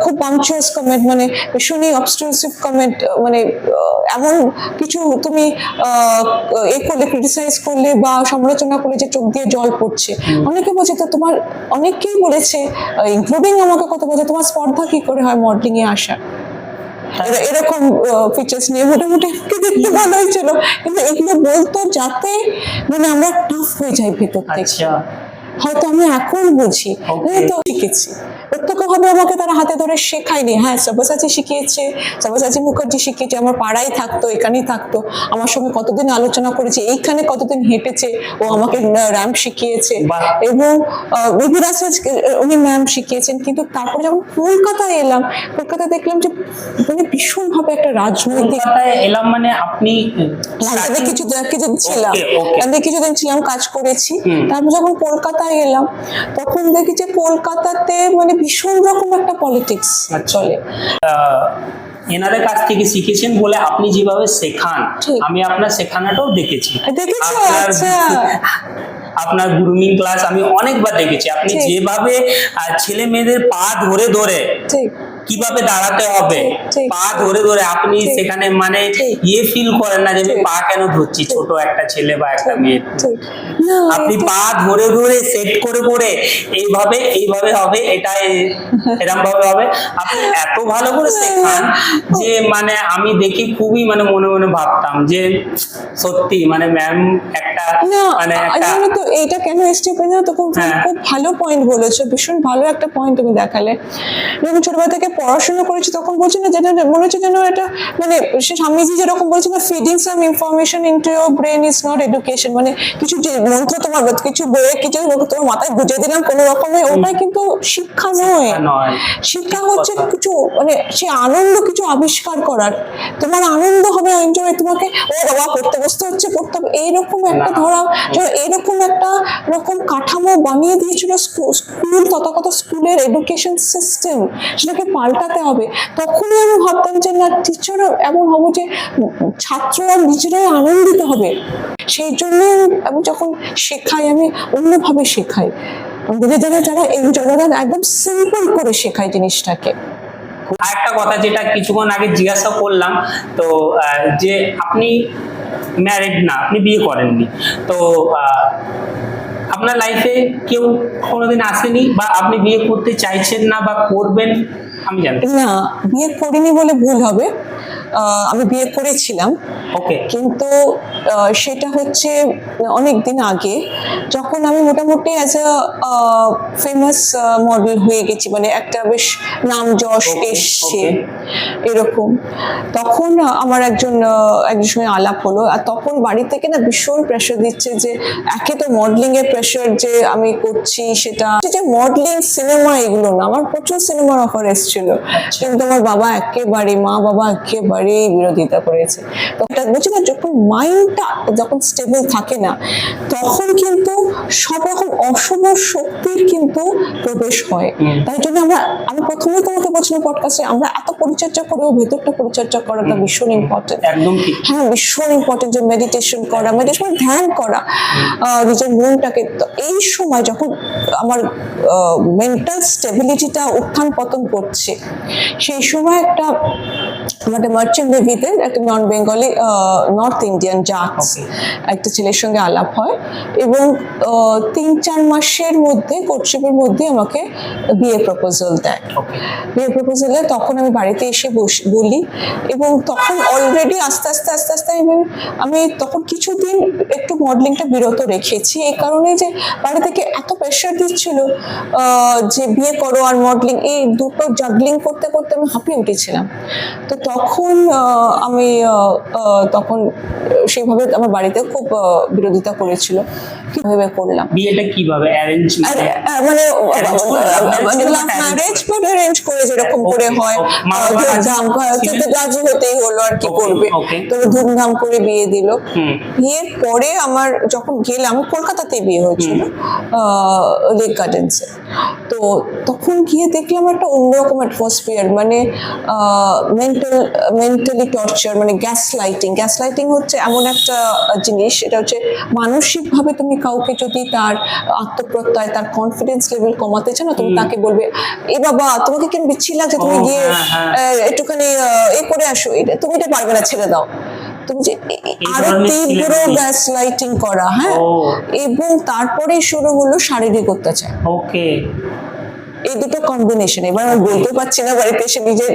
খুব বাম্পচুয়াস কমেন্ট, মানে ভীষণই অবস্ট্রাকটিভ কমেন্ট, মানে এমন কিছু তুমি ক্রিটিসাইজ করলে বা সমালোচনা করলে যে চোখ দিয়ে জল পড়ছে, অনেকে বলছে তো তোমার, অনেকেই বলেছে ইনক্লুডিং আমাকে কত বলছে তোমার স্পর্ধা কি করে হয় মডেলিং এ আসা, এরকম ফিচার্স নিয়ে মোটামুটি দেখতে ভালো হয়েছিল, কিন্তু এগুলো বলতো যাতে মানে আমরা টাফ হয়ে যাই ভেতর থেকে, হয়তো আমি এখন বুঝি, তো শিখেছি প্রত্যক্ষভাবে, আমাকে তারা হাতে ধরে শেখায়নি, হ্যাঁ সব্যসাচী শিখিয়েছে, সব্যসাচী মুখার্জি শিখিয়েছে, আমার পাড়ায় থাকতো, এখানেই থাকতো, আমার সঙ্গে কতদিন আলোচনা করেছে, এইখানে কতদিন হেঁটেছে, ও আমাকে র্যাম্প শিখিয়েছে, এবং বিবিরাজ উনি ম্যাম শিখিয়েছেন, কিন্তু তারপরে যখন কলকাতায় এলাম, কলকাতায় দেখলাম যে মানে ভীষণ ভাবে একটা রাজনৈতিক, এলাম মানে আপনি কিছুদিন ছিলাম, কাজ করেছি, তারপর যখন কলকাতায় এলাম তখন দেখি যে কলকাতাতে মানে ভীষণ রকম একটা পলিটিক্স চলে। এনাদের কাছ থেকে শিখেছেন বলে আপনি যেভাবে শেখান, আমি আপনার শেখানোটাও দেখেছি, আপনার গ্রুমিং ক্লাস আমি অনেকবার দেখেছি, আপনি যেভাবে ছেলে মেয়েদের পা ধরে ধরে কিভাবে দাঁড়াতে হবে, পা ধরে ধরে আপনি সেখানে মানে ফিল করেন না যে আমি পা কেন ধরছি, ছোট একটা ছেলে বা একটা মেয়ে, আপনি পা ধরে ধরে সেট করে করে এইভাবে হবে, এটা এরকম ভাবে হবে, আপনি এত ভালো করে শেখান যে মানে আমি দেখি খুবই মানে মনে মনে ভাবতাম যে সত্যি মানে ম্যাম একটা মানে তো এইটা কেন এসছে তো খুব ভালো পয়েন্ট বলেছো, ভীষণ ভালো একটা পয়েন্ট তুমি দেখালে। যখন ছোটবেলা থেকে পড়াশোনা করেছি তখন বলছি না, যেটা মনে হচ্ছে যেন এটা মানে স্বামীজি যেরকম বলছে না, feeding some information into your brain is not education, মানে কিছু যে মন্ত্র তোমার কিছু বইয়ে কিছু তোমার মাথায় গুঁজে দিলাম কোনো রকমে, ওটাই কিন্তু শিক্ষা নয়, শিক্ষা হচ্ছে কিছু মানে সে আনন্দ, কিছু আবিষ্কার করার, তোমার আনন্দ হবে, এনজয়, তোমাকে ও বাবা পড়তে বসতে হচ্ছে, পড়তে হবে, এইরকম একটা ধরা, এরকম একটা রকম কাঠামো বানিয়ে দিয়েছিল স্কুল, তথাগত স্কুলের এডুকেশন সিস্টেম, সেটাকে পাল্টাতে হবে। তখনই আমি ভাবতাম যে না, টিচারও এমন হবো যে ছাত্ররা নিজেরাই আনন্দিত হবে, সেই জন্য আমি যখন শেখাই আমি অন্যভাবে শেখাই, যারা একদম সিম্পল করে শেখাই জিনিসটাকে। আরেকটা কথা যেটা কিছুক্ষণ আগে জিজ্ঞাসা করলাম, তো যে আপনি ম্যারিড না, আপনি বিয়ে করেননি, তো আপনার লাইফে কেউ কোনোদিন আসেনি বা আপনি বিয়ে করতে চাইছেন না বা করবেন, আমি জানতে চাই। না, বিয়ে করিনি বলে ভুল হবে। আমি বিয়ে করেছিলাম, ওকে। কিন্তু সেটা হচ্ছে অনেক দিন আগে, যখন আমি মোটামুটি অ্যাজ আ ফেমাস মডেল হয়ে গেছি, মানে একটা বেশ নাম যশ Okay, এসছে okay. এরকম। তখন আমার একজনের সঙ্গে আলাপ হলো, আর তখন বাড়ি থেকে না ভীষণ প্রেশার দিচ্ছে যে একে তো মডেলিং এর প্রেশার যে আমি করছি, সেটা যে মডেলিং সিনেমা এগুলো না, আমার প্রচুর সিনেমার অফার এসেছিল, কিন্তু আমার বাবা মা বাবা একেবারেই বিরোধিতা করেছে। তো একটা বলছি না, যখন মাইন্ডটা যখন স্টেবল থাকে না, তখন কিন্তু সব রকম অশুভ শক্তির কিন্তু প্রবেশ হয়। তাই জন্য আমি প্রথমেই তোমাকে বলছিলাম পডকাস্টে, আমরা এত পরিচর্যা করেও ভেতরটা পরিচর্যা করাটা ভীষণ ইম্পর্টেন্ট। একদম ঠিক। হ্যাঁ, ভীষণ ইম্পর্টেন্ট যে মেডিটেশন করা, ধ্যান করা, নিজের মনটাকে। তো এই সময় যখন আমার মেন্টাল স্টেবিলিটিটা উত্থান পতন করছে, সেই সময় একটা মানে মার্চেন্ট নেভিতে একটা নন বেঙ্গলি নর্থ ইন্ডিয়ান জাটস একটা ছেলের সঙ্গে আলাপ হয়, এবং 3-4 মাসের মধ্যে কোর্টশিপের মধ্যে আমাকে বিয়ে প্রপোজাল দেয়। বিয়ে প্রপোজালে তখন আমি বাড়িতে এসে বলি, এবং তখন অলরেডি আস্তে আস্তে আমি তখন কিছুদিন একটু মডেলিংটা বিরত রেখেছি, এই কারণে যে বাড়ি থেকে এত প্রেশার দিচ্ছিল যে বিয়ে করো আর মডেলিং, এই দুটো জাগলিং করতে করতে আমি হাঁপিয়ে উঠেছিলাম। তো তখন আমি তখন সেইভাবে আমার বাড়িতে খুব বিরোধিতা করেছিল, কিভাবে করলাম বিয়েটা কিভাবে অ্যারেঞ্জ, মানে লাভ ম্যারেজ বা অ্যারেঞ্জ করে যেরকম করে হয়, ধুমধাম রাজি হতেই হলো, আর কি করবে। তো ধুমধাম করে বিয়ে দিল। বিয়ের পরে আমার যখন গেলাম, কলকাতাতে বিয়ে হয়েছিল লেক গার্ডেন্সে, তো তখন গিয়ে দেখলাম একটা অন্যরকম অ্যাটমসফিয়ার, মানে মেন্টালি টর্চার, মানে গ্যাস লাইটিং হচ্ছে এমন একটা জিনিস, এটা হচ্ছে মানসিকভাবে তুমি কাউকে যদি তার আত্মপ্রত্যয়, তার কনফিডেন্স লেভেল কমাতে চাও না, তুমি তাকে বলবে এ বাবা তোমাকে কেন বিচ্ছির লাগছে, তুমি গিয়ে একটুখানি এ করে আসো, তুমি এটা পারবে না, ছেড়ে দাও। তুমি যে আরো তীব্র গ্যাস লাইটিং করা, হ্যাঁ, এবং তারপরে শুরু হলো শারীরিক অত্যাচার। ওকে। এই দুটো কম্বিনেশন, এবার আমি বলতে পারছি না বাড়িতে এসে নিজের,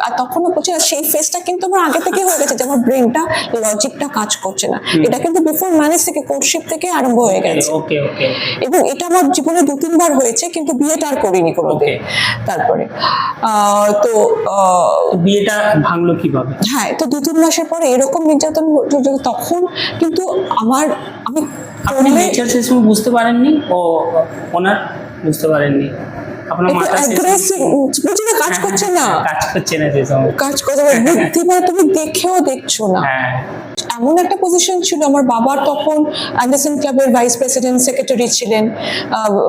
আর তখনও বলছি না, সেই ফেসটা কিন্তু আমার আগে থেকে হয়ে গেছে যে আমার ব্রেনটা, লজিকটা কাজ করছে না। এটা কিন্তু বিফোর ম্যারেজ থেকে, কোর্টশিপ থেকে আরম্ভ হয়ে গেছে। ওকে ওকে। এবং এটা আমার জীবনে 2-3 বার হয়েছে, কিন্তু বিয়েটা আর করিনি কোনোদিন। তারপরে তো বিয়েটা ভাঙলো কিভাবে? হ্যাঁ, তো 2-3 মাসের পরে এরকম নির্যাতন, তখন কিন্তু আমি আপনি নেচার সেই সময় বুঝতে পারেননি, ওনার বুঝতে পারেননি, আপনার মাথা বুঝি না, কাজ করছে না সেই সময়, কাজ করছে বুদ্ধি, মানে তুমি দেখেও দেখছো না। এমন একটা পজিশন ছিল, আমার বাবার তখন অ্যান্ডারসন ক্লাবের ভাইস প্রেসিডেন্ট, সেক্রেটারি ছিলেন,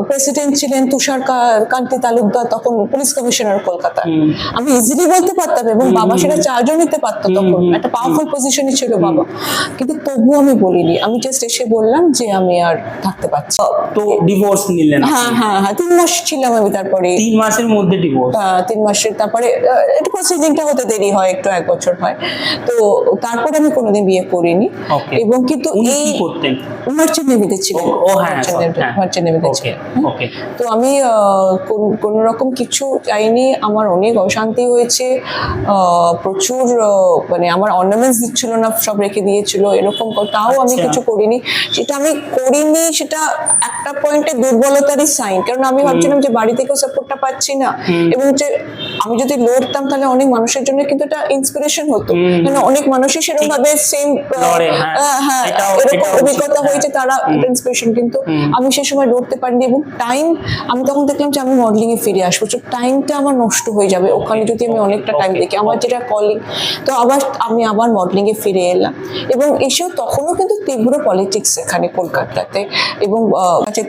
প্রেসিডেন্ট ছিলেন তুষার কান্তি তালুকদার, তখন পুলিশ কমিশনার কলকাতা। আমি ইজিলি বলতে পারতাম, এবং বাবা সেটা চার্জও নিতে পারতো, তখন একটা পাওয়ারফুল পজিশনই ছিল বাবা, কিন্তু তবুও আমি বলিনি। আমি জাস্ট এসে বললাম যে আমি আর থাকতে পারছি। তো ডিভোর্স নিলেন? হ্যাঁ, 3 মাস ছিলাম আমি, তারপরে 3 মাসের মধ্যে ডিভোর্স? 3 মাসের, তারপরে একটু প্রসিডিংটা হতে দেরি হয়, একটু 1 বছর হয়। তো তারপরে আমি কোনোদিন বিয়ে করিনি, এবং কিন্তু এই করতেন মার্চেন্ট নেভিতে ছিলেন। মার্চেন্ট নেভিতে ছিলেন। তো আমি কোন রকম কিছু চাইনি, আমার অনেক অশান্তি হয়েছে, প্রচুর, মানে আমার অর্নামেন্টস দিচ্ছিল না, সব রেখে দিয়েছিল, এরকম, তাও আমি কিছু করিনি। সেটা একটা পয়েন্টে দুর্বলতারই সাইন, কারণ আমি ভাবছিলাম যে বাড়ি থেকেও সাপোর্টটা পাচ্ছি না, এবং যে আমি যদি লড়তাম তাহলে অনেক মানুষের জন্য কিন্তু এটা ইন্সপিরেশন হতো, মানে অনেক মানুষই সেরকম ভাবে সেম এরকম অভিজ্ঞতা হয়েছে, তারা ইন্সপিরেশন, কিন্তু আমি সে সময় লড়তে পারিনি। এবং আমি তখন দেখলাম যে আমি মডেলিং এ ফিরে আসবো, তো টাইমটা আমার নষ্ট হয়ে যাবে ওখানে যদি আমি অনেকটা টাইম দেখি, আমার যেটা কলিং। তো আমি আবার মডেলিং এ ফিরে এলাম, এবং এসেও তখনও কিন্তু তীব্র পলিটিক্স এখানে কলকাতাতে, এবং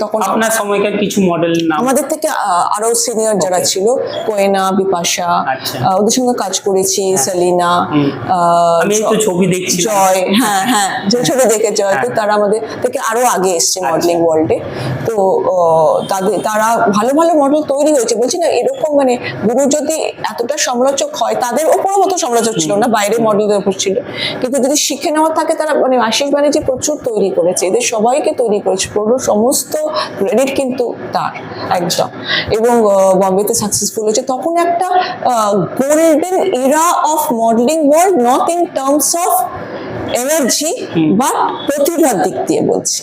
তখন আপনার সময়কার কিছু মডেল নাম? আমাদের থেকে আরো সিনিয়র যারা ছিল, কোয়েনা, বিপাশা, বিপাশা, আচ্ছা। ওদের সঙ্গে কাজ করেছি, সেলিনা, আমি এই তো ছবি দেখছি জয়, হ্যাঁ যে ছবি দেখে জয়, তো তারা আমাদের থেকে আরো আগে এসছে মডেলিং ওয়ার্ল্ডে। তো তারা ভালো ভালো মডেল তৈরি হয়েছে। বলছি না, এরকম মানে গুরু যদি এতটা সমালোচক হয়, তাদের ওপরও মতো সমালোচক ছিল না, বাইরে মডেলদের উপর ছিল, কিন্তু যদি শিখে নেওয়া থাকে, তারা মানে আশিস ব্যানার্জি প্রচুর তৈরি করেছে, এদের সবাইকে তৈরি করেছে, পুরো সমস্ত ক্রেডিট কিন্তু তার একদম। এবং বম্বেতে সাকসেসফুল হয়েছে। তখন একটা গোল্ডেন এরা of modelling world, not in terms of energy but প্রতিভার দিক দিয়ে বলছি।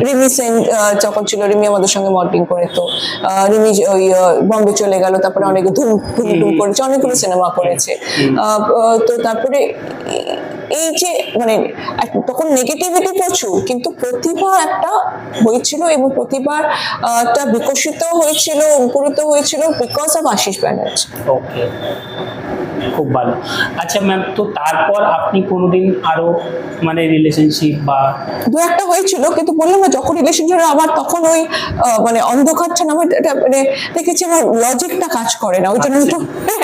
রিমি সেন যখন ছিল, রিমি আমাদের সঙ্গে মডেলিং করে, তো রিমি ওই বম্বে চলে গেল, তারপরে অনেক ধুম করেছে, অনেকগুলো সিনেমা করেছে। তো তারপরে এই যে মানে তখন নেগেটিভিটি প্রচুর, কিন্তু প্রতিভা একটা হয়েছিল, এবং প্রতিভার একটা বিকশিত হয়েছিল, অঙ্কুরিত হয়েছিল বিকজ অফ আশিস ব্যানার্জি। ওকে, খুব ভালো। আচ্ছা ম্যাম, তো তারপর আপনি কোনোদিন আরো মানে রিলেশনশিপ বা দু একটা হয়েছিল, কিন্তু বললাম না, যখন রিলেশনশিপ আবার তখন ওই মানে অন্ধকারটা না, আমার এটা মানে দেখেছি আমার লজিকটা কাজ করে না, ওই জন্য একটু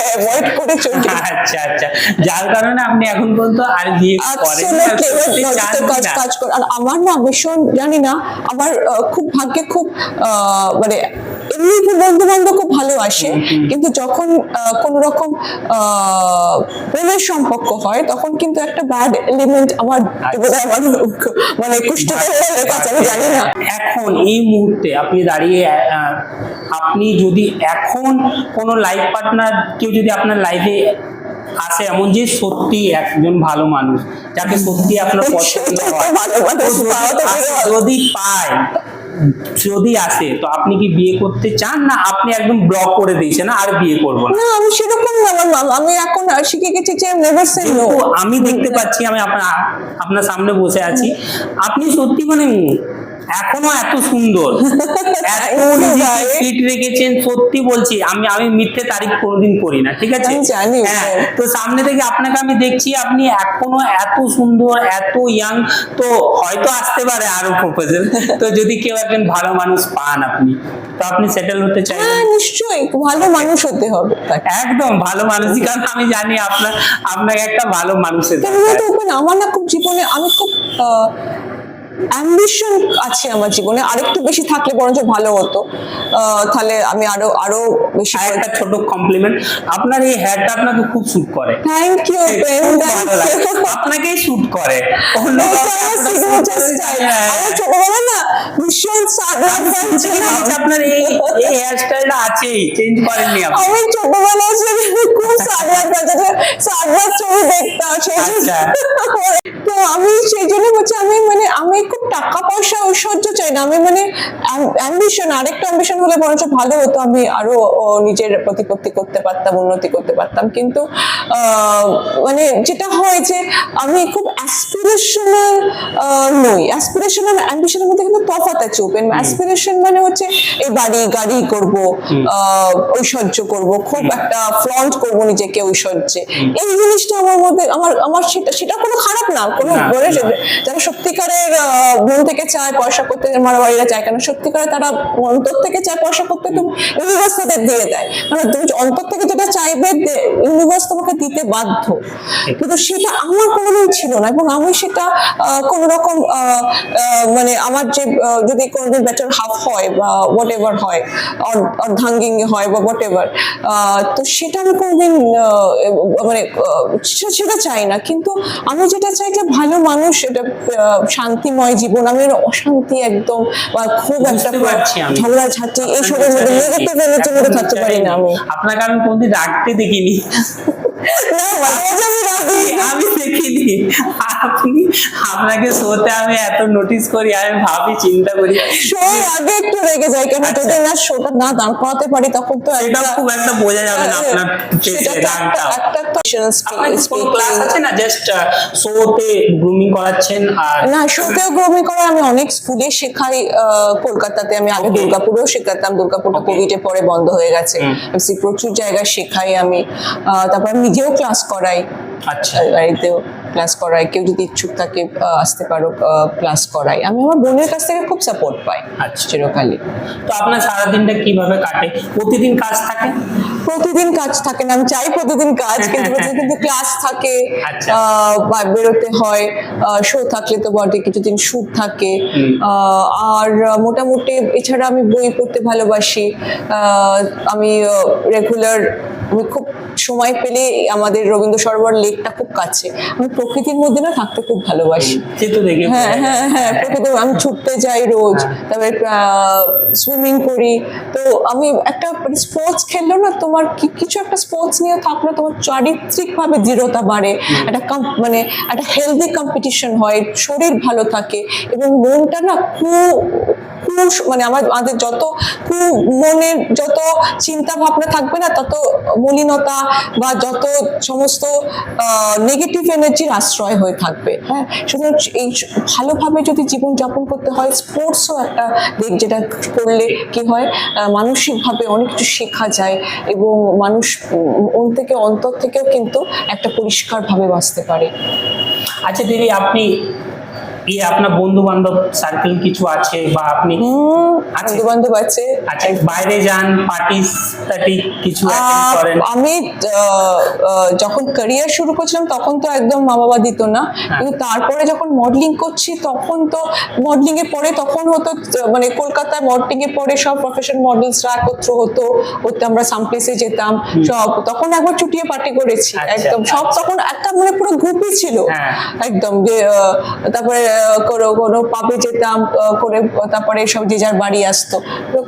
অ্যাভয়েড করে চলি। আচ্ছা আচ্ছা, যার কারণে আপনি এখন পর্যন্ত আর বিয়ে করেন না, করতে চান না। কাজ করে। আর আমার না ভীষণ জানি না, আমার খুব ভাগ্যে খুব মানে এমনি বন্ধু বান্ধব খুব ভালোবাসে, কিন্তু যখন কোন রকম প্রেমের সম্পর্ক হয়, তখন কিন্তু একটা ব্যাড এলিমেন্ট আমার মানে কুষ্ঠ কাছে, আমি জানি না। এখন এই মুহূর্তে আপনি দাঁড়িয়ে আপনি যদি এখন কোনো লাইফ পার্টনার কেউ যদি আপনার লাইফে আসে, এমন যে সত্যি একজন ভালো মানুষ, যাকে সত্যি আপনার পছন্দ হয়, যদি পায়, যদি আসে, তো আপনি কি বিয়ে করতে চান, না আপনি একদম ব্লক করে দিয়েছেন আর বিয়ে করবো না? না, আমি সেরকম না, আমি এখন শিখে গেছি যে নেভার সে নো। আমি দেখতে পাচ্ছি, আমি আপনার সামনে বসে আছি, আপনি সত্যি মানে এখনো এত সুন্দর, এত ফিট রেখেছেন, সত্যি বলছি, আমি মিথ্যে তারিফ কোনোদিন করি না, ঠিক আছে? হ্যাঁ, তো সামনে থেকে আপনাকে আমি দেখছি, আপনি এখনো এত সুন্দর, এত ইয়াং, তো হয়তো আসতে পারে আরো প্রপোজাল, তো যদি কেউ একজন ভালো মানুষ পান আপনি, তো আপনি সেটেল হতে চাই? হ্যাঁ, নিশ্চয়ই ভালো মানুষ হতে হবে, একদম ভালো মানুষই, কারণ আমি জানি আপনাকে একটা ভালো মানুষের আমার না খুব জীবনে, আমি খুব অ্যাম্বিশন আছে আমার জীবনে, আরেকটু বেশি থাকলে বরঞ্চ ভালো হতো, তাহলে আমি আরো বেশি। একটা ছোট কমপ্লিমেন্ট, আপনার এই হেয়ারটা আপনাকে খুব স্যুট করে। থ্যাংক ইউ, আপনাকেই স্যুট করে। ছোটবেলা না ভীষণ আপনার এই হেয়ার স্টাইলটা আছেই, চেঞ্জ করেননি আপনি। আমি ছোটবেলা খুব সাদরাত ছবি দেখতাম, তো আমি সেই জন্য বলছি, আমি খুব টাকা পয়সা ঐশ্বর্য চাই না, আমি মানে অ্যাম্বিশন, আরেকটা অ্যাম্বিশন হলে বরঞ্চ ভালো হতো, আমি আরো নিজের প্রতিপত্তি করতে পারতাম, উন্নতি করতে পারতাম। কিন্তু মানে যেটা হয় যে আমি খুব অ্যাসপিরেশনাল নই, অ্যাসপিরেশনাল অ্যাম্বিশনের মধ্যে কিন্তু তফাৎ আছে। অ্যাসপিরেশন মানে হচ্ছে এই বাড়ি গাড়ি করবো, ঐশ্বর্য করব, খুব একটা ফ্লন্ট করবো নিজেকে ঐশ্বর্যে, এই জিনিসটা আমার মধ্যে, আমার সেটা কোনো খারাপ না, কোনো যারা সত্যিকারের মন থেকে চায় পয়সা করতে, মারা বাড়িরা চায় কেন, সত্যিকারে তারা অন্তর থেকে চায় পয়সা করতে, তো ইউনিভার্স তাদের দিয়ে দেয়, কারণ তুমি অন্তর থেকে যেটা চাইবে ইউনিভার্স তোমাকে দিতে বাধ্য। কিন্তু সেটা আমার কোনোদিন ছিল না, এবং আমি সেটা কোন রকম মানে আমার যে যদি কোনোদিন বেটার হাফ হয় বা হোয়াট এভার হয়, অর্ধাঙ্গিনী হয় বা হোয়াট এভার, তো সেটা আমি কোনোদিন মানে সেটা চাই না। কিন্তু আমি যেটা চাই যে ভালো মানুষ, এটা শান্তিময় জীবন, আমি অশান্তি একদম বা খুব একটা ঝগড়াঝাটি এইসবের মধ্যে, নেগেটিভ এনার্জির মধ্যে থাকতে পারি না আমি। আপনাকে আমি কোনদিন রাখতে দেখিনি, আমি দেখিনি, আপনাকে শোতে আমি এত নোটিস করি, আমি ভাবি, চিন্তা করি, শোর আগে একটু রেগে যায়, কেন যদি না শোটা না দাঁড় করাতে পারি, তখন তো এটা খুব একটা বোঝা যাবে না আপনার রাগটা। ক্লাস আছে না, জাস্ট শোতে গ্রুমিং করাচ্ছেন? আর না, শোতেও গ্রুমিং করা আমি অনেক স্কুলে শেখাই, কলকাতাতে আমি আগে দুর্গাপুরেও শেখাতাম, দুর্গাপুরটা কোভিডের পরে বন্ধ হয়ে গেছে, প্রচুর জায়গায় শেখাই আমি, তারপর নিজেও ক্লাস করাই, আচ্ছা, বাড়িতেও। ক্লাস করাই, কেউ যদি ইচ্ছুক থাকে আসতে পারো, ক্লাস করাই। আমি আমার বোনের কাছ থেকে খুব সাপোর্ট পাই আচ্ছা। চিরকালই। তো আপনার সারাদিনটা কিভাবে কাটে? প্রতিদিন কাজ থাকে? প্রতিদিন কাজ থাকে না, আমি চাই প্রতিদিন কাজ, কিন্তু প্রতিদিন কিন্তু ক্লাস থাকে, আচ্ছা। বা বেরোতে হয়, শো থাকলে তো বটে, কিছুদিন শুট থাকে, আর মোটামুটি এছাড়া আমি বই পড়তে ভালোবাসি। আমি রেগুলার, আমি খুব সময় পেলে আমাদের রবীন্দ্র সরোবর লেকটা খুব কাছে, আমি প্রকৃতির মধ্যে না থাকতে খুব ভালোবাসি। সে তো দেখে হ্যাঁ হ্যাঁ হ্যাঁ, প্রকৃতি, আমি ছুটতে যাই রোজ, তারপরে সুইমিং করি। তো আমি একটা স্পোর্টস খেললেও না, তোমার কিছু একটা স্পোর্টস নিয়ে থাকলে তোমার চারিত্রিক ভাবে দৃঢ়তা বাড়ে, একটা মানে একটা হেলদি কম্পিটিশন হয়, শরীর ভালো থাকে, এবং মনটা না মানে আমাদের যত মনের যত চিন্তা ভাবনা থাকবে না, তত মলিনতা বা যত সমস্ত নেগেটিভ এনার্জির আশ্রয় হয়ে থাকবে। হ্যাঁ, সুতরাং এই ভালোভাবে যদি জীবন যাপন করতে হয়, স্পোর্টসও একটা দিক, যেটা করলে কি হয়, মানসিকভাবে অনেক কিছু শেখা যায়, এবং মানুষ মন থেকে অন্তর থেকেও কিন্তু একটা পরিষ্কারভাবে বাঁচতে পারে। আচ্ছা দিদি, আপনি আপনার বন্ধু বান্ধব সার্কেল কিছু আছে, বা আপনি বন্ধু বান্ধব আছে? আচ্ছা, বাইরে যান, পার্টি কিছু attend করেন? আমি যখন ক্যারিয়ার শুরু করছিলাম তখন তো একদম মা বাবা দিত না, কিন্তু তারপরে যখন মডেলিং করছি তখন তো, মডেলিং এর পরে তখন হতো, মানে কলকাতায় মডেলিং এর পরে সব প্রফেশনাল মডেলসরা একত্র হতো, আমরা সামপ্লেসে যেতাম সব, তখন একবার চুটিয়ে পার্টি করেছি একদম সব, তখন একটা মানে পুরো গ্রুপই ছিল একদম, যে তারপরে কোনো পাবে যেতাম করে, তারপরে সব যে যার বাড়ি আসতো,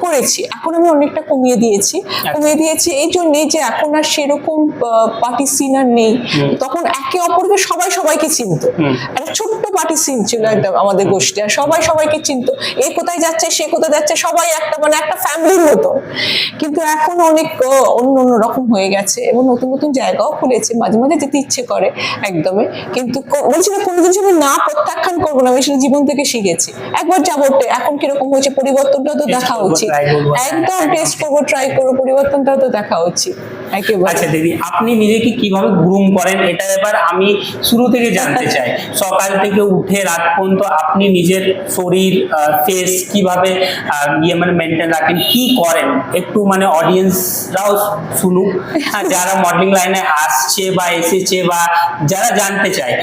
করেছি। এখন আমি অনেকটা কমিয়ে দিয়েছি এই জন্যে যে এখন আর সেরকম পার্টি সিন আর নেই। তখন একে অপরকে সবাইকে চিনতো, একটা ছোট্ট পার্টি সিন ছিল একদম আমাদের গোষ্ঠী, আর সবাইকে চিনতো, এ কোথায় যাচ্ছে সে কোথায় যাচ্ছে, সবাই একটা মানে একটা ফ্যামিলির মতো। কিন্তু এখন অনেক অন্য রকম হয়ে গেছে, এবং নতুন নতুন জায়গাও খুলেছে, মাঝে মাঝে যেতে ইচ্ছে করে একদমই, কিন্তু বলছি না কোনোদিন আমি না প্রত্যাখ্যান করবো না, আমি সেটা জীবন থেকে শিখেছি, একবার যাবো, এখন কিরকম হয়েছে পরিবর্তনটা তো দেখা উচিত, একদম টেস্ট করবো, ট্রাই করবো, পরিবর্তনটাও তো দেখা উচিত একেবারে। আচ্ছা দিদি, আপনি নিজেকে কিভাবে গ্রুম করেন, এটা এবার আমি শুরু থেকে জানতে চাই। সকাল থেকে উঠে রাত পর্যন্ত আপনি নিজের শরীর, ফেস কিভাবে মানে মেনটেন রাখেন, কি করেন, একটু মানে অডিয়েন্সরাও শুনুক, যারা মডেলিং লাইনে আসছে বা এসেছে, বা যারা জানতে চায়,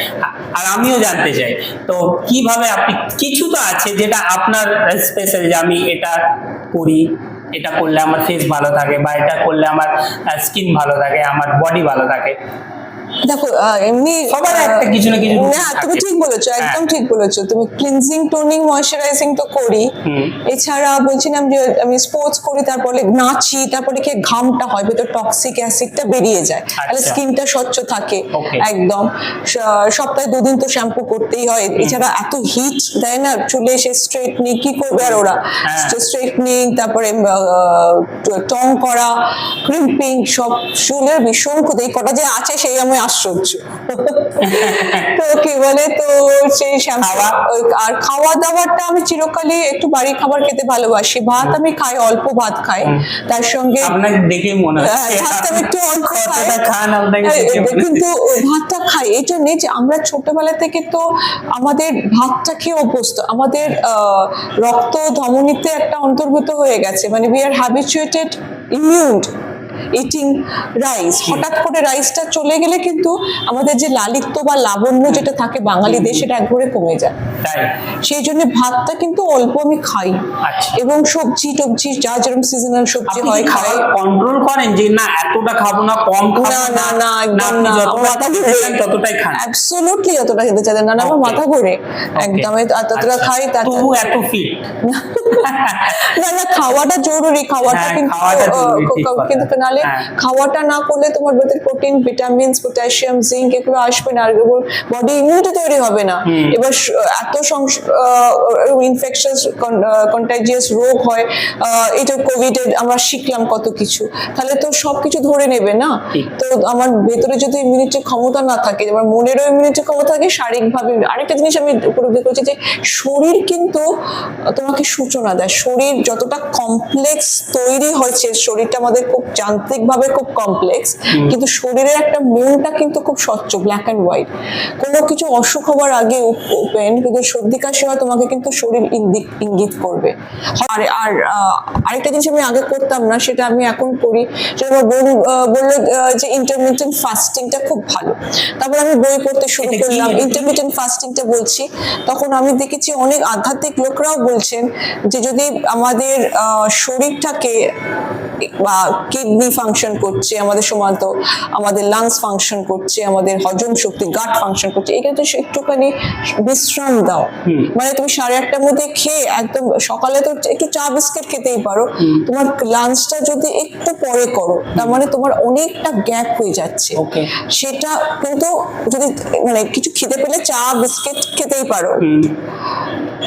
আর আমিও জানতে চাই। তো কিভাবে আপনি, কিছু তো আছে যেটা আপনার স্পেশাল, যে আমি এটা করি, এটা করলে আমার ফেস ভালো থাকে, বা এটা করলে আমার স্কিন ভালো থাকে, আমার বডি ভালো থাকে। দেখো, এমনি সবার একটা কিছু না কিছু না, তুমি ঠিক বলেছো, একদম ঠিক বলেছো তুমি। ক্লিনজিং, টোনিং, ময়শ্চারাইজিং তো করি, এছাড়া বলছিলাম যে আমি স্পোর্টস করি, তারপরে নাচি, তারপরে কি ঘামটা হয়, ভেতর টক্সিক অ্যাসিডটা বেরিয়ে যায়, তাহলে স্কিনটা স্বচ্ছ থাকে একদম। সপ্তাহে 2 দিন তো শ্যাম্পু করতেই হয়, এছাড়া এত হিট দেয় না চুলে, এসে স্ট্রেটনিং কি করবে আর ওরা, স্ট্রেটনিং, তারপরে টং করা, ক্রিম্পিং, সব চুলের ভীষণ ক্ষতি, এই কটা যে আছে সেই আমি আশ্চর্য। তো কি বলে, তো সেই শ্যাম্পু আর খাওয়া দাওয়াটা আমি চিরকালই একটু বাড়ির খাবার খেতে ভালোবাসি, ভাত আমি খাই, অল্প ভাত খাই, তার সঙ্গে আপনাকে দেখে মনে হচ্ছে ভাতটা আমি একটু অল্প কতটা খান, আপনাকে কিন্তু ভাতটা খাই এই জন্যে যে আমরা ছোটবেলা থেকে তো আমাদের ভাতটা খেয়ে অভ্যস্ত, আমাদের রক্ত ধমনীতে একটা অন্তর্ভুক্ত হয়ে গেছে, মানে we are habituated immune eating rice. হঠাৎ করে রাইসটা চলে গেলে কিন্তু আমাদের যে লালিত্য বা লাবণ্য যেটা থাকে বাঙালিদের, সেটা একবারে কমে যায়। সেই জন্য ভাতটা কিন্তু অল্প আমি খাই, এবং সবজি টবজি যা যেরকম সিজনাল সবজি হয় খাই। কন্ট্রোল করেন যে না এতটা খাবো না, কম খাবো না না একদম না, মাথা ঘুরে ততটাই খান? অ্যাবসলিউটলি যতটা খেতে চাই না, আমার মাথা ঘুরে একদম, ততটা খাই। তবু এত ফিট? না, খাওয়াটা জরুরি, খাওয়াটা কিন্তু নাহলে খাওয়াটা না করলে তোমার ভেতরে প্রোটিন, ভিটামিনস, পটাশিয়াম, জিঙ্ক এগুলো আসবে না, আর বডি ইমিউনিটি তৈরি হবে না। এবার এত ইনফেকশাস কন্টাজিয়াস রোগ হয়, এই যে কোভিড এর আমরা শিখলাম কত কিছু, তাহলে তো সবকিছু ধরে নেবে না। তো আমার ভেতরে যদি ইমিউনিটি ক্ষমতা না থাকে, আমার মনেরও ইমিউনিটি ক্ষমতা থাকে, শারীরিকভাবে আরেকটা জিনিস আমি উপলব্ধি করছি যে শরীর কিন্তু তোমাকে সূচনা দেয়। শরীর যতটা কমপ্লেক্স তৈরি হয়েছে, শরীরটা আমাদের খুব যান্ত্রিক ভাবে খুব কমপ্লেক্স, কিন্তু শরীরের একটা মনটা কিন্তু খুব স্বচ্ছ, ব্ল্যাক অ্যান্ড হোয়াইট। কোনো কিছু অসুখ হবার আগে ওপেন, কিন্তু সর্দি কাশি হয় তোমাকে কিন্তু শরীর ইঙ্গিত করবে। আর আর আরেকটা জিনিস আমি আগে করতাম না, সেটা আমি এখন করি। সেটা আমার বোন বললো যে ইন্টারমিটেন্ট ফাস্টিংটা খুব ভালো। তারপর আমি বই পড়তে শুরু এটা কি? করলাম, ইন্টারমিটেন্ট ফাস্টিংটা বলছি। তখন আমি দেখেছি অনেক আধ্যাত্মিক লোকরাও বলছেন যে যদি আমাদের শরীরটাকে, বা কিডনি ফাংশন করছে আমাদের সমান্ত, আমাদের লাংস ফাংশন করছে, আমাদের হজম শক্তি, গাট ফাংশন করছে, এখানে তো একটুখানি বিশ্রাম দাও। মানে তুমি 8:30টার মধ্যে খেয়ে একদম, সকালে তো একটু চা বিস্কিট খেতেই পারো, তোমার লাঞ্চটা যদি একটু পরে করো, তার মানে তোমার অনেকটা গ্যাপ হয়ে যাচ্ছে। Okay. সেটা কিন্তু যদি মানে কিছু খেতে পেলে চা বিস্কিট খেতেই পারো।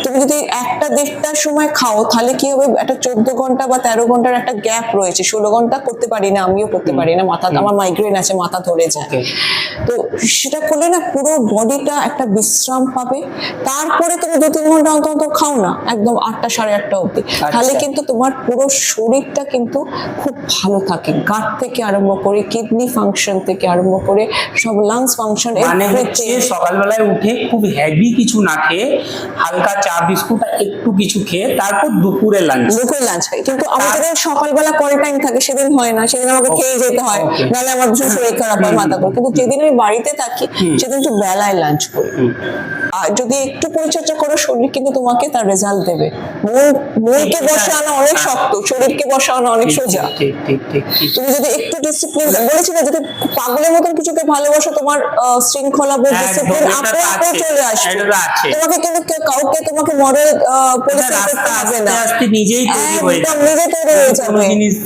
তুমি যদি 1টা-1:30টার সময় খাও, তাহলে কি হবে, একটা 14 ঘন্টা বা 13 ঘন্টার একটা গ্যাপ রয়েছে। 16 ঘন্টা করতে পারি না, আমিও করতে পারি না, মাথা, আমার মাইগ্রেন আছে, মাথা ধরে যায়। তো সেটা করলে না পুরো বডিটা একটা বিশ্রাম পাবে। তারপরে তুমি 2-3 ঘন্টা অন্তর অন্তর খাও না, একদম 8টা 8:30 অবধি, তাহলে কিন্তু তোমার পুরো শরীরটা কিন্তু খুব ভালো থাকে, গাট থেকে আরম্ভ করে কিডনি ফাংশন থেকে আরম্ভ করে সব লাংস ফাংশন। মানে হচ্ছে সকালবেলায় উঠে খুব হেভি কিছু না খেয়ে, হালকা চা বিস্কুট একটু কিছু খেয়ে তারপর দুপুরে লাঞ্চ খাই। কিন্তু আমাদের সকালবেলা কল টাইম থাকে, সেদিন হয় না, সেদিন আমাকে খেয়ে যেতে হয়, নাহলে আমার ভীষণ শরীর খারাপ হয়, মাথা ঘোরে। কিন্তু যেদিন আমি বাড়িতে থাকি সেদিন একটু বেলায় লাঞ্চ করি। আর যদি একটু পরিচর্যা করো, শরীর কিন্তু তোমাকে তার রেজাল্ট দেবে। মনকে বসানো অনেক শক্ত, শরীরকে বসানো অনেক সোজা। ঠিক ঠিক ঠিক। তুমি যদি একটু ডিসিপ্লিন, বলেছি না, যদি পাগলের মতন কিছুকে ভালোবাসো, তোমার শৃঙ্খলা বোধ, ডিসিপ্লিন আপনি আপনি চলে আসবে। তোমাকে কিন্তু কাউকে তোমাকে মডেল পরিচয় করতে হবে না, আস্তে নিজেই তৈরি হয়ে একদম যাবে। নিজে তৈরি হয়ে যাবে। কোনো জিনিস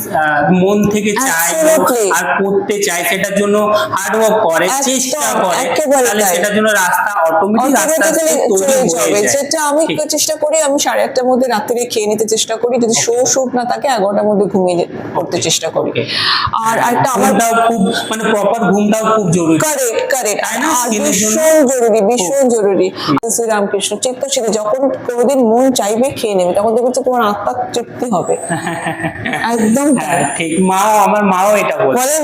মন থেকে চায় Absolutely. আর করতে চায়, সেটার জন্য হার্ড ওয়ার্ক করে, চেষ্টা করে, একেবারে তাহলে তাই। সেটার জন্য রাস্তা অটোমেটিক আস্তে আস্তে তৈরি চলে হয়ে যাবে। যায়। যেটা আমি চেষ্টা করি, আমি 8:30টার মধ্যে রাত্রে খেয়ে নিতে চেষ্টা করি, যদি শুট না থাকে 11টার মধ্যে ঘুমিয়ে পড়তে চেষ্টা করি। আর একটা আমার ঘুমটাও খুব, মানে প্রপার ঘুমটাও খুব জরুরি। কারেক্ট, তাই না? আর স্কিনের জন্য ভীষণ জরুরি। শ্রীরামকৃষ্ণ চিত্তশীল, যখন কোনোদিন মন চাইবে খেয়ে নেবে, তখন দেখবে তোমার আত্মা তৃপ্তি হবে। একদম হ্যাঁ, ঠিক। আমার মাও এটা বলেন।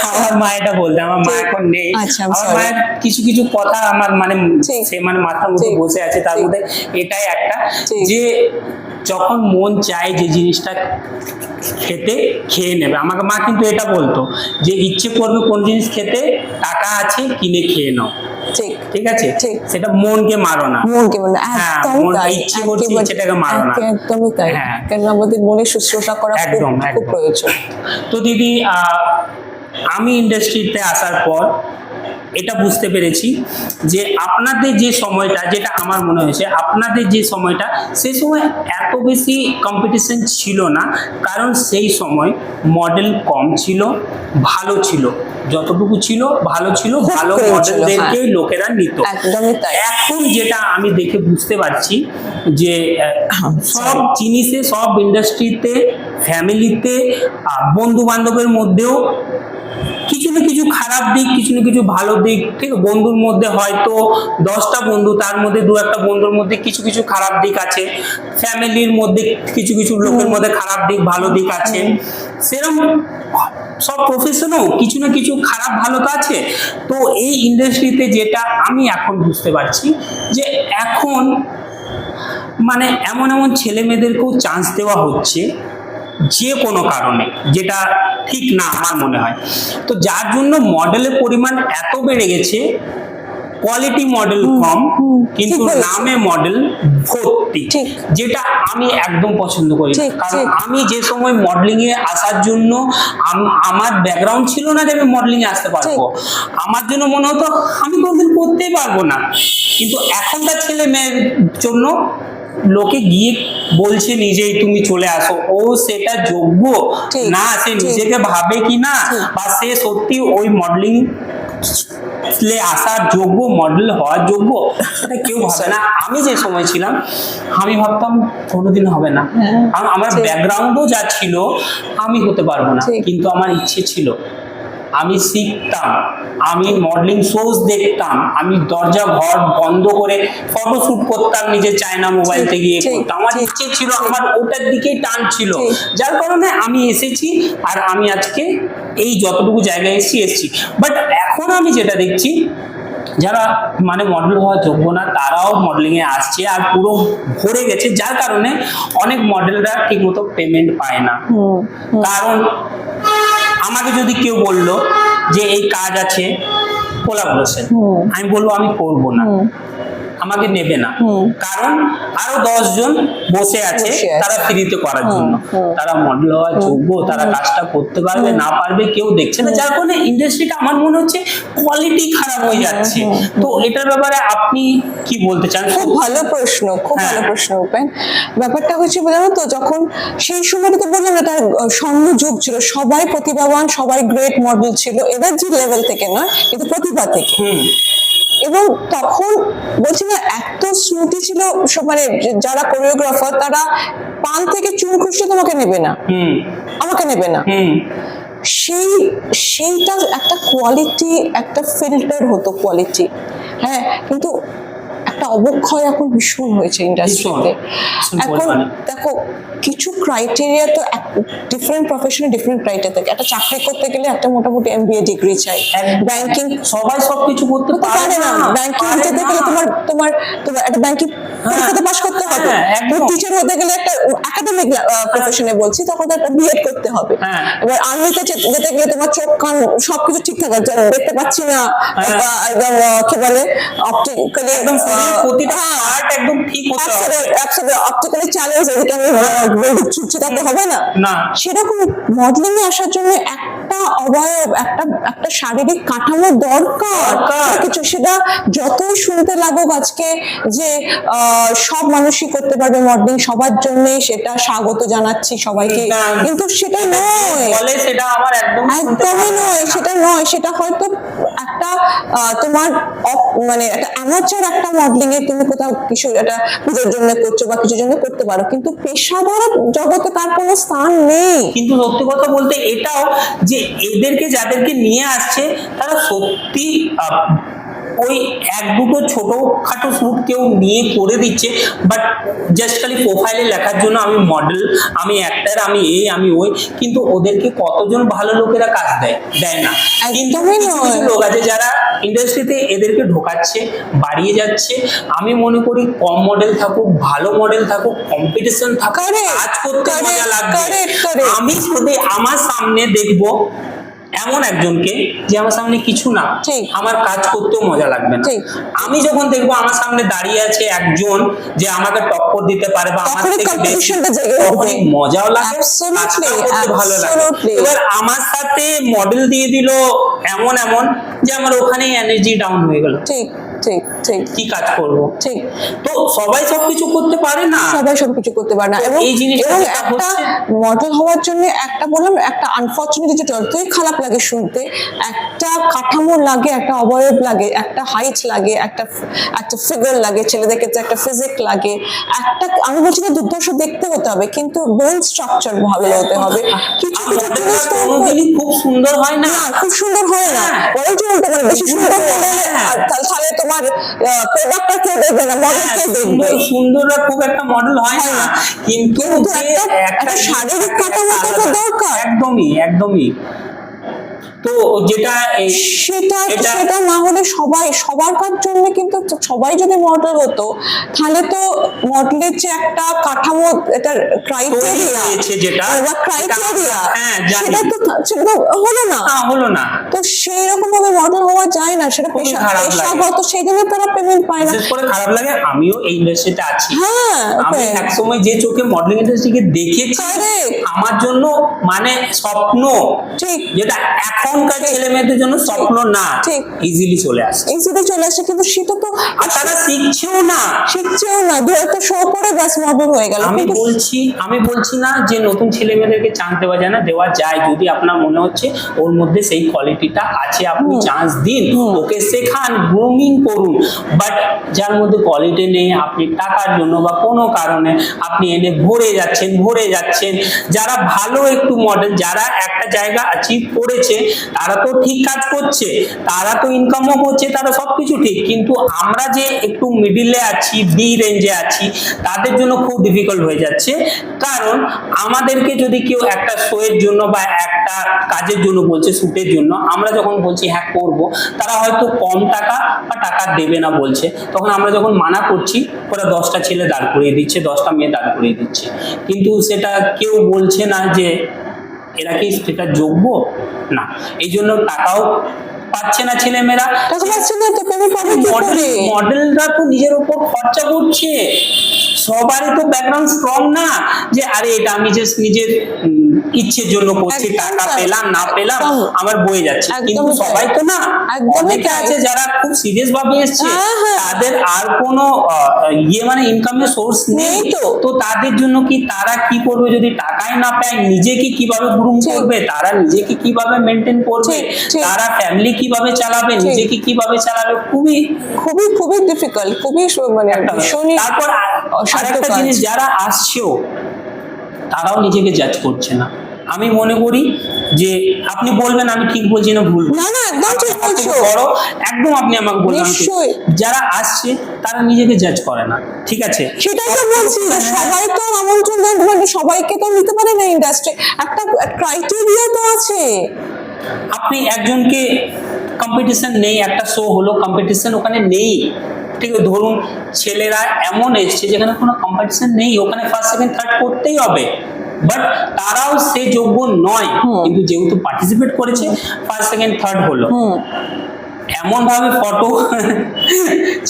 আমার মা এটা বলতে, আমার মা এখন নেই। আচ্ছা, I'm আমার sorry. মায়ের কিছু কিছু কথা আমার মানে ঠিক। সে মানে মাথার মধ্যে ঠিক। বসে আছে, তার ঠিক। মধ্যে এটাই একটা, ঠিক। যে যখন মন চায় যে জিনিসটা খেতে, খেয়ে নেবে। আমাকে মা কিন্তু এটা বলতো যে ইচ্ছে করবে কোন জিনিস খেতে, টাকা আছে, কিনে খেয়ে নাও। ঠিক ঠিক আছে, ঠিক। সেটা মনকে মারো না। মনকে বলে হ্যাঁ, একদম মনটা তাই, ইচ্ছে করছে, ইচ্ছেটাকে মারো না। একদমই তাই। হ্যাঁ। কেন আমাদের মনে শুশ্রূষা করা খুব একদম, খুব একদম। প্রয়োজন। তো দিদি, আমি ইন্ডাস্ট্রিতে আসার পর এটা বুঝতে পেরেছি যে আপনাদের যে সময়টা, যেটা আমার মনে হয়েছে, আপনাদের যে সময়টা, সেই সময় এত বেশি কম্পিটিশন ছিল না, কারণ সেই সময় মডেল কম ছিল, ভালো ছিল, যতটুকু ছিল ভালো ছিল, ভালো ছিল, মডেলদেরকে হ্যাঁ। লোকেরা নিত। একদমই তাই। এখন যেটা আমি দেখে বুঝতে পারছি যে সব জিনিসে, সব ইন্ডাস্ট্রিতে, ফ্যামিলিতে, বন্ধু বান্ধবের মধ্যেও কিছু না কিছু খারাপ দিক, কিছু না কিছু ভালো দিক। ঠিক, বন্ধুর মধ্যে হয়তো 10টা বন্ধু, তার মধ্যে 2-1টা বন্ধুর মধ্যে কিছু কিছু খারাপ দিক আছে, ফ্যামিলির মধ্যে কিছু কিছু লোকের মধ্যে খারাপ দিক, ভালো দিক আছে। সেরকম সব প্রফেশনও কিছু না কিছু খারাপ ভালো তো আছে। তো এই ইন্ডাস্ট্রিতে যেটা আমি এখন বুঝতে পারছি, যে এখন মানে এমন এমন ছেলে মেয়েদেরকেও চান্স দেওয়া হচ্ছে যে কোনো কারণে, যেটা ঠিক না আমার মনে হয়। তো যার জন্য মডেলের পরিমাণ এত বেড়ে গেছে, কোয়ালিটি মডেল কম, কিন্তু নামে মডেল ভর্তি, ঠিক। যেটা আমি একদম পছন্দ করি না। ঠিক, কারণ ঠিক। আমি যে সময় মডেলিং এ আসার জন্য, আমার ব্যাকগ্রাউন্ড ছিল না যে আমি মডেলিং এ আসতে পারবো। আমার জন্য মনে হতো আমি কোনদিন করতেই পারবো না, কিন্তু এখনকার ছেলে মেয়ের জন্য লোকে গিয়ে বলছে নিজেই তুমি চলে আসো, ও সেটা যোগ্য ঠিক, না, সে ঠিক। নিজেকে ভাবে কি না, ঠিক। বা সে সত্যি ওই মডেলিং আসার যোগ্য, মডেল হওয়ার যোগ্য, সেটা কেউ ভাবে না। আমি যে সময় ছিলাম, আমি ভাবতাম কোনোদিন হবে না। আমার ব্যাকগ্রাউন্ডও যা ছিল, আমি হতে পারবো না, ঠিক। কিন্তু আমার ইচ্ছে ছিল। আমি শিখতাম, আমি মডেলিং শোজ দেখতাম, আমি দরজা ঘর বন্ধ করে ফটোশুট করতাম নিজে চায়না মোবাইল থেকে গিয়ে ঠিক, করতাম। আমার ঠিক, ইচ্ছে ছিল, ঠিক। আমার ওটার দিকেই টান ছিল, ঠিক। যার কারণে আমি এসেছি। আর আমি আজকে এই যতটুকু জায়গায় এসেছি। বাট এখন আমি যেটা দেখছি, যারা মানে মডেল হওয়ার যোগ্য না তারাও মডেলিং এ আসছে, আর পুরো ভরে গেছে, যার কারণে অনেক মডেলরা ঠিকমতো পেমেন্ট পায় না। কারণ আমাকে যদি কেউ বললো যে এই কাজ আছে কোলাবোরেশন, আমি বলবো আমি করব না, আমাকে নেবে না। কারণ আরো 10 জন বসে আছে বসে আছে। তারা ফ্রিতে করার জন্য। তারা মডেল হওয়ার যোগ্য, তারা কাজটা করতে পারবে না পারবে কেউ দেখছে না, যার কারণে ইন্ডাস্ট্রিটা আমার মনে হচ্ছে কোয়ালিটি খারাপ হয়ে যাচ্ছে। তো এটার ব্যাপারে আপনি কি বলতে চান? খুব ভালো প্রশ্ন, খুব হ্যাঁ। ভালো প্রশ্ন উপেন। ব্যাপারটা হচ্ছে জানো তো, যখন সেই সময়টা তো বললাম এটা স্বর্ণ যুগ ছিল, সবাই প্রতিভাবান, সবাই গ্রেট মডেল ছিল, এনার্জি লেভেল থেকে নয় কিন্তু প্রতিভা থেকে। এবং তখন বলছি না এত স্মৃতি ছিল, মানে যারা কোরিওগ্রাফার তারা পান থেকে চুন খুঁজতে তোমাকে নেবে না, আমাকে নেবে না। সেইটা একটা কোয়ালিটি, একটা ফিল্টার হতো কোয়ালিটি। হ্যাঁ, কিন্তু একটা অবক্ষয় এখন ভীষণ হয়েছে ইন্ডাস্ট্রিতে। এখন দেখো কিছু ক্রাইটেরিয়া তো ডিফারেন্ট প্রফেশনে ডিফারেন্ট ক্রাইটেরিয়া থাকে। একটা চাকরি করতে গেলে একটা মোটামুটি MBA ডিগ্রি চাই, ব্যাংকিং সবাই সবকিছু করতে পারে না, ব্যাংকিং যেতে গেলে তোমার তোমার তোমার একটা ব্যাংকিং পরীক্ষাতে পাস করতে হবে, টিচার হতে গেলে একটা একাডেমিক প্রফেশনে বলছি তখন তো একটা বিএড করতে হবে। এবার আর্মিতে যেতে গেলে তোমার চোখ কান সবকিছু ঠিক থাকা, দেখতে পাচ্ছি না একদম কি বলে অপটিক্যালি একদম প্রতিটা পার্ট একদম ঠিক হতে হবে, অপটিক্যালি চ্যালেঞ্জ, এদিকে আমি ছুটতে হবে না। সেরকম মডেলিং এ আসার জন্য একটা অবয়ব, একটা শারীরিক কাঠামো দরকার কিছু। সেটা যতই শুনতে লাগুক আজকে যে সব মানুষই করতে পারবে মডেলিং, সবার জন্যই সেটা স্বাগত জানাচ্ছি সবাইকে, কিন্তু সেটা নয়, সেটা আমার একদমই নয়, সেটা নয়। সেটা হয়তো একটা তোমার মানে একটা অ্যামাচার একটা মডেলিং এ তুমি কোথাও কিছু একটা পুজোর জন্য করছো বা কিছুর জন্য করতে পারো, কিন্তু পেশাদার জগতে তার কোনো স্থান নেই। কিন্তু সত্যি কথা বলতে এটাও যে এদেরকে যাদেরকে নিয়ে আসছে তারা সত্যি ওই এক দুটো ছোটখাটো শুট কেউ নিয়ে করে দিচ্ছে, বাট জাস্ট খালি প্রোফাইলে লেখার জন্য আমি মডেল, আমি অ্যাক্টর, আমি এই আমি ওই, কিন্তু ওদেরকে কতজন ভালো লোকেরা কাজ দেয় না। কিন্তু কিছু লোক আছে যারা ইন্ডাস্ট্রিতে এদেরকে ঢোকাচ্ছে, বাড়িয়ে যাচ্ছে। আমি মনে করি কম মডেল থাকুক, ভালো মডেল থাকুক, কম্পিটিশন থাকুক, কাজ করতে মজা লাগবে। আমি যদি আমার সামনে দেখবো এমন একজনকে যে আমার সামনে কিছু না, আমার কাজ করতেও মজা লাগবে না। আমি যখন দেখবো আমার সামনে দাঁড়িয়ে আছে একজন যে আমাকে টক্কর দিতে পারে বা আমার থেকে বেশি, অনেক মজাও লাগে, ভালো লাগে। এবার আমার সাথে মডেল দিয়ে দিল এমন যে আমার ওখানেই এনার্জি ডাউন হয়ে গেল, ঠিক ঠিক ঠিক কি কাজ করব? ঠিক। তো সবাই সবকিছু করতে পারে না, সবাই সবকিছু করতে পারে না। এবং এই জিনিসটা একটা মডেল হওয়ার জন্য একটা বললাম, একটা আনফরচুনেট যেটা যতই খারাপ লাগে শুনতে, একটা কাঠামো লাগে, একটা অবয়ব লাগে, একটা হাইট লাগে, একটা ফিগার লাগে, ছেলেদের ক্ষেত্রে একটা ফিজিক লাগে, একটা আমি বলছি না দুর্ধর্ষ দেখতে হতে হবে, কিন্তু বোন স্ট্রাকচার ভালো হতে হবে। কিছু কোনোদিনই খুব সুন্দর হয় না, খুব সুন্দর হয় না, বরঞ্চ বলতে পারে বেশি সুন্দর হলে তাহলে তোমার প্রোডাক্টটা কেউ দেখবে না, মডেলকে দেখবে। সুন্দররা খুব একটা মডেল হয় না, কিন্তু একটা শারীরিক কাঠামো তো দরকার। একদমই। তো যেটা সেটা না হলে সবার জন্য, কিন্তু সবাই যদি মডেল হতো তাহলে তো মডেলের যে একটা কাঠামো, এটা ক্রাইটেরিয়া যেটা সেটা হলো না। তো সেই রকম ভাবে মডেল হওয়া যায় না, সেটা পেশাগত, সেই জন্য তারা পেমেন্ট পায় না। বিশেষ করে খারাপ লাগে, আমিও এই ইন্ডাস্ট্রিতে আছি। আমি একসময় যে চোখে মডেলিং ইন্ডাস্ট্রিকে দেখেছি, আমার জন্য মানে স্বপ্ন, ঠিক, যেটা এখনকার ছেলে মেয়েদের জন্য স্বপ্ন না, ঠিক ইজিলি চলে আসে, কিন্তু সেটা তো তারা শিখছেও না, দু একটা শো করে ব্যাস মডেল হয়ে গেল। আমি বলছি না যে নতুন ছেলে মেয়েদেরকে চান্স দেওয়া যায় না, দেওয়া যায়। যদি আপনার মনে হচ্ছে ওর মধ্যে সেই কোয়ালিটিটা আছে, আপনি চান্স দিন, ওকে শেখান, গ্রুমিং করুন। বাট যার মধ্যে কোয়ালিটি নেই, আপনি টাকার জন্য বা কোনো কারণে আপনি এনে ভরে যাচ্ছেন। যারা ভালো একটু মডেল, যারা একটা জায়গা অ্যাচিভ করেছে, তারা তো ঠিক কাজ করছে, তারা তো ইনকামও করছে, তারা সবকিছু ঠিক, কিন্তু আমরা যে একটু মিডিলে আছি, বি রেঞ্জে আছি, তাদের জন্য খুব ডিফিকাল্ট হয়ে যাচ্ছে। কারণ আমাদেরকে যদি কেউ একটা শোয়ের জন্য বা একটা কাজের জন্য বলছে, শুটের জন্য, আমরা যখন বলছি হ্যাঁ করব, তারা হয়তো কম টাকা বা টাকা দেবে না বলছে, তখন আমরা যখন মানা করছি ওরা 10টা ছেলে দাঁড় করিয়ে দিচ্ছে, 10টা মেয়ে দাঁড় করিয়ে দিচ্ছে, কিন্তু সেটা কেউ বলছে না যে এরা কি সেটা যোগ্য না। এই জন্য টাকাও পাচ্ছে না ছেলেমেয়েরা, টাকা পাচ্ছে না তো পেমেন্ট পাবে কি করে? মডেলরা তো নিজের উপর খরচা করছে, সবারই তো ব্যাকগ্রাউন্ড স্ট্রং না যে আরে এটা আমি জাস্ট নিজের ইচ্ছের জন্য করছি, একদম টাকা তাই। পেলাম না পেলাম একদম। আমার বয়ে যাচ্ছে, একদমই কিন্তু তাই। সবাই তো না, একদমই অনেকে তাই। আছে যারা খুব সিরিয়াস ভাবে এসছে, হ্যাঁ, হ্যাঁ। তাদের আর কোনো মানে ইনকামের সোর্স নেই, নেই তো। তো তাদের জন্য কি তারা কি করবে যদি টাকাই না পায়, নিজেকে কিভাবে গ্রুম ঠিক। করবে, তারা নিজেকে কিভাবে মেনটেন করবে, ঠিক, ঠিক। তারা ফ্যামিলি কিভাবে চালাবে, ঠিক। নিজেকে কিভাবে চালাবে, খুবই খুবই খুবই ডিফিকাল্ট, খুবই মানে একটা ব্যাপার। ভীষণই তারপর অসাধ্য আরেকটা কাজ। জিনিস, যারা আসছেও তারাও নিজেকে জাজ করছে না। আমি মনে করি যে আপনি বলবেন আমি ঠিক বলছি না ভুল বলছি। না, না, একদম ঠিক আমার থেকে বলছো। বড়, একদম আপনি আমাকে বলবেন আমি ঠিক। নিশ্চয়ই। যারা আসছে তারা নিজেকে জাজ করে না, ঠিক আছে? সেটাই তো বলছি, সবাই তো আমন্ত্রণ দেন, মানে সবাইকে তো নিতে পারে না ইন্ডাস্ট্রি, একটা ক্রাইটেরিয়া তো আছে। আপনি একজনকে কম্পিটিশন নেই, একটা শো হলো কম্পিটিশন ওখানে নেই, ঠিক আছে? ধরুন ছেলেরা এমন এসছে যেখানে কোনো কম্পিটিশন নেই, ওখানে ফার্স্ট সেকেন্ড থার্ড করতেই হবে, বাট তারাও সে যোগ্য নয়, কিন্তু যেহেতু পার্টিসিপেট করেছে ফার্স্ট সেকেন্ড থার্ড হলো, এমন ভাবে ফটো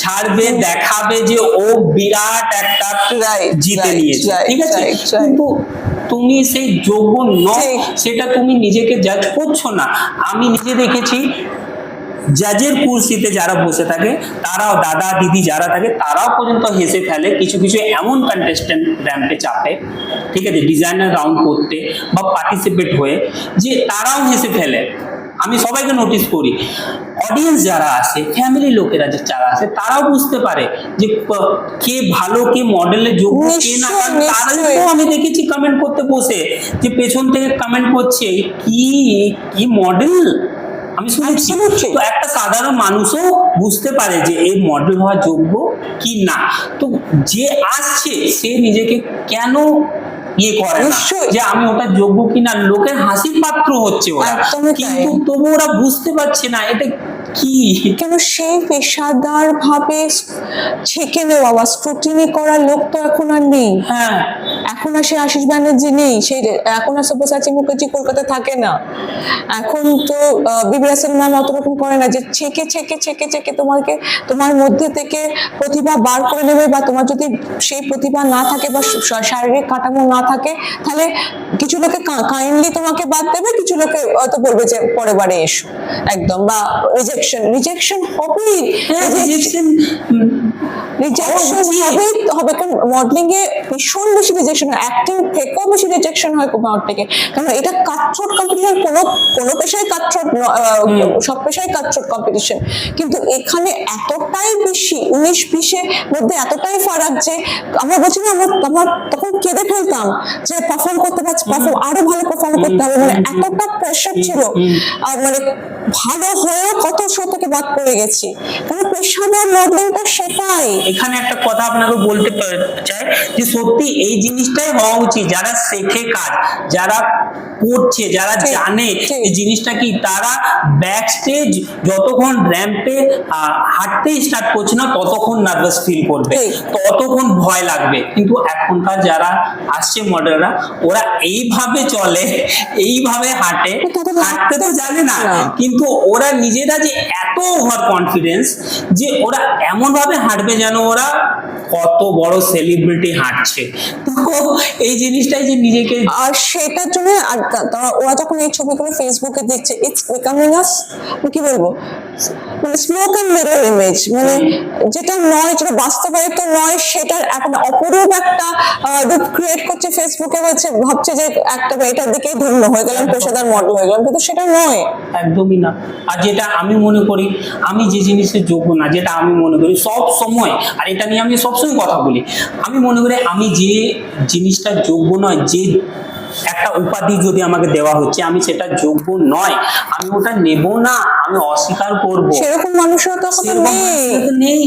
ছাড়বে, দেখাবে যে ও বিরাট একটা Right, জিতে right, নিয়েছে, right, ঠিক আছে? right, right. কিন্তু তুমি সেই যোগ্য নও, ঠিক। সেটা তুমি নিজেকে জাজ করছো না। আমি নিজে দেখেছি জাজের কুর্সিতে যারা বসে থাকে, তারাও দাদা দিদি যারা থাকে, তারাও পর্যন্ত হেসে ফেলে কিছু কিছু এমন কন্টেস্টেন্ট র্যাম্পে চাপে, ঠিক আছে, ডিজাইনার রাউন্ড করতে বা পার্টিসিপেট হয়ে, যে তারাও হেসে ফেলে। আমি সবাইকে নোটিস করি, অডিয়েন্স যারা আসে, ফ্যামিলি লোকেরা যারা আসে, তারাও বুঝতে পারে যে কে ভালো, কে মডেলের যোগ্য, কে না। কারণ তারাও আমি দেখেছি কমেন্ট করতে বসে, যে পেছন থেকে কমেন্ট করছে কি কি মডেল, আমি শুনেছি। Absolutely. তো একটা সাধারণ মানুষও বুঝতে পারে যে এই মডেল হওয়ার যোগ্য কি না। তো যে আসছে সে নিজেকে কেন ইয়ে করে না নিশ্চয়ই। যে আমি ওটা যোগ্য কিনা, লোকের হাসির পাত্র হচ্ছে ওরা, একদমই তাই। কিন্তু তবু ওরা বুঝতে পারছে না এটা কি। কেন সেই পেশাদার ভাবে ছেকে নেওয়া বা স্ক্রুটিনি করা লোক তো এখন আর নেই। হ্যাঁ, এখন আর সে আশিস ব্যানার্জি নেই, সেই এখন আর সব্যসাচী মুখার্জি কলকাতা থাকে না, এখন তো বিবিরাসের ম্যাম অত রকম করে না যে ছেকে ছেকে ছেকে ছেকে তোমাকে তোমার মধ্যে থেকে প্রতিভা বার করে নেবে, বা তোমার যদি সেই প্রতিভা না থাকে বা শারীরিক কাঠামো না থাকে, তাহলে কিছু লোকে কাইন্ডলি তোমাকে বাদ দেবে, কিছু লোকে হয়তো বলবে যে পরের বারে এসো একদম, বা রিজেকশন হবেই। রিজেকশন রিজেকশন হবে কারণ মডেলিং এ ভীষণ বেশি রিজেকশন হয়, অ্যাক্টিং থেকেও বেশি রিজেকশন হয় মডেলিং এ, কারণ এটা কাটছট কম্পিটিশন, কোনো পেশায় কাটছট সব পেশায় কাটছট কম্পিটিশন, কিন্তু এখানে এতটাই বেশি 19-20 মধ্যে এতটাই ফারাক যে আমরা বলছি না, আমরা তখন কেঁদে ফেলতাম যে পারফর্ম করতে পারছি, পারফর্ম আরো ভালো পারফর্ম করতে হবে, মানে এতটা প্রেশার ছিল। আর মানে ভালো হয়েও কত শো থেকে বাদ পড়ে গেছি, কারণ পেশাদার মডেলিংটা সেটাই। এখানে একটা কথা আপনাকে বলতে চাই যে সত্যি এই জিনিসটাই হওয়া উচিত, যারা শেখে কাজ, যারা করছে, যারা ঠিক, জানে ঠিক। এই জিনিসটা কি, তারা ব্যাক স্টেজ যতক্ষণ র্যাম্পে হাঁটতে স্টার্ট করছে না ততক্ষণ নার্ভাস ফিল করবে, ঠিক। ততক্ষণ ভয় লাগবে। কিন্তু এখনকার যারা আসছে মডেলরা, ওরা এইভাবে চলে, এইভাবে হাঁটে, তাদের হাঁটতে তো জানে না, না। কিন্তু ওরা নিজেরা যে এত ওভার কনফিডেন্স যে ওরা এমন ভাবে হাঁটবে যেন ওরা কত বড় সেলিব্রিটি হাঁটছে। তো এই জিনিসটাই যে নিজেকে, আর সেটার জন্য ওরা যখন এই ছবিগুলো ফেসবুকে দিচ্ছে, ইটস বিকামিং আস, কি বলবো, মানে স্মোক এন্ড মিরর ইমেজ, মানে যেটা নয়, যেটা বাস্তবায়িত নয়, সেটার একটা অপরূপ একটা রূপ ক্রিয়েট করছে ফেসবুকে, ভাবছে যে একটা এটার দিকেই ধন্য হয়ে গেলাম, পেশাদার মডেল হয়ে গেলাম, কিন্তু সেটা নয়, একদমই না। আর যেটা আমি মনে করি, আমি যে জিনিসের যোগ্য না, যেটা আমি মনে করি সব সময়, আর এটা নিয়ে আমি সবসময় কথা বলি, আমি মনে করি আমি যে জিনিসটা যোগ্য নয়, যে একটা উপাধি যদি আমাকে দেওয়া হচ্ছে, আমি সেটা যোগ্য নয়, আমি ওটা নেব না, আমি অস্বীকার করব। সেরকম মানুষরা তো এখন সেরকম নেই। মানুষ তো নেই।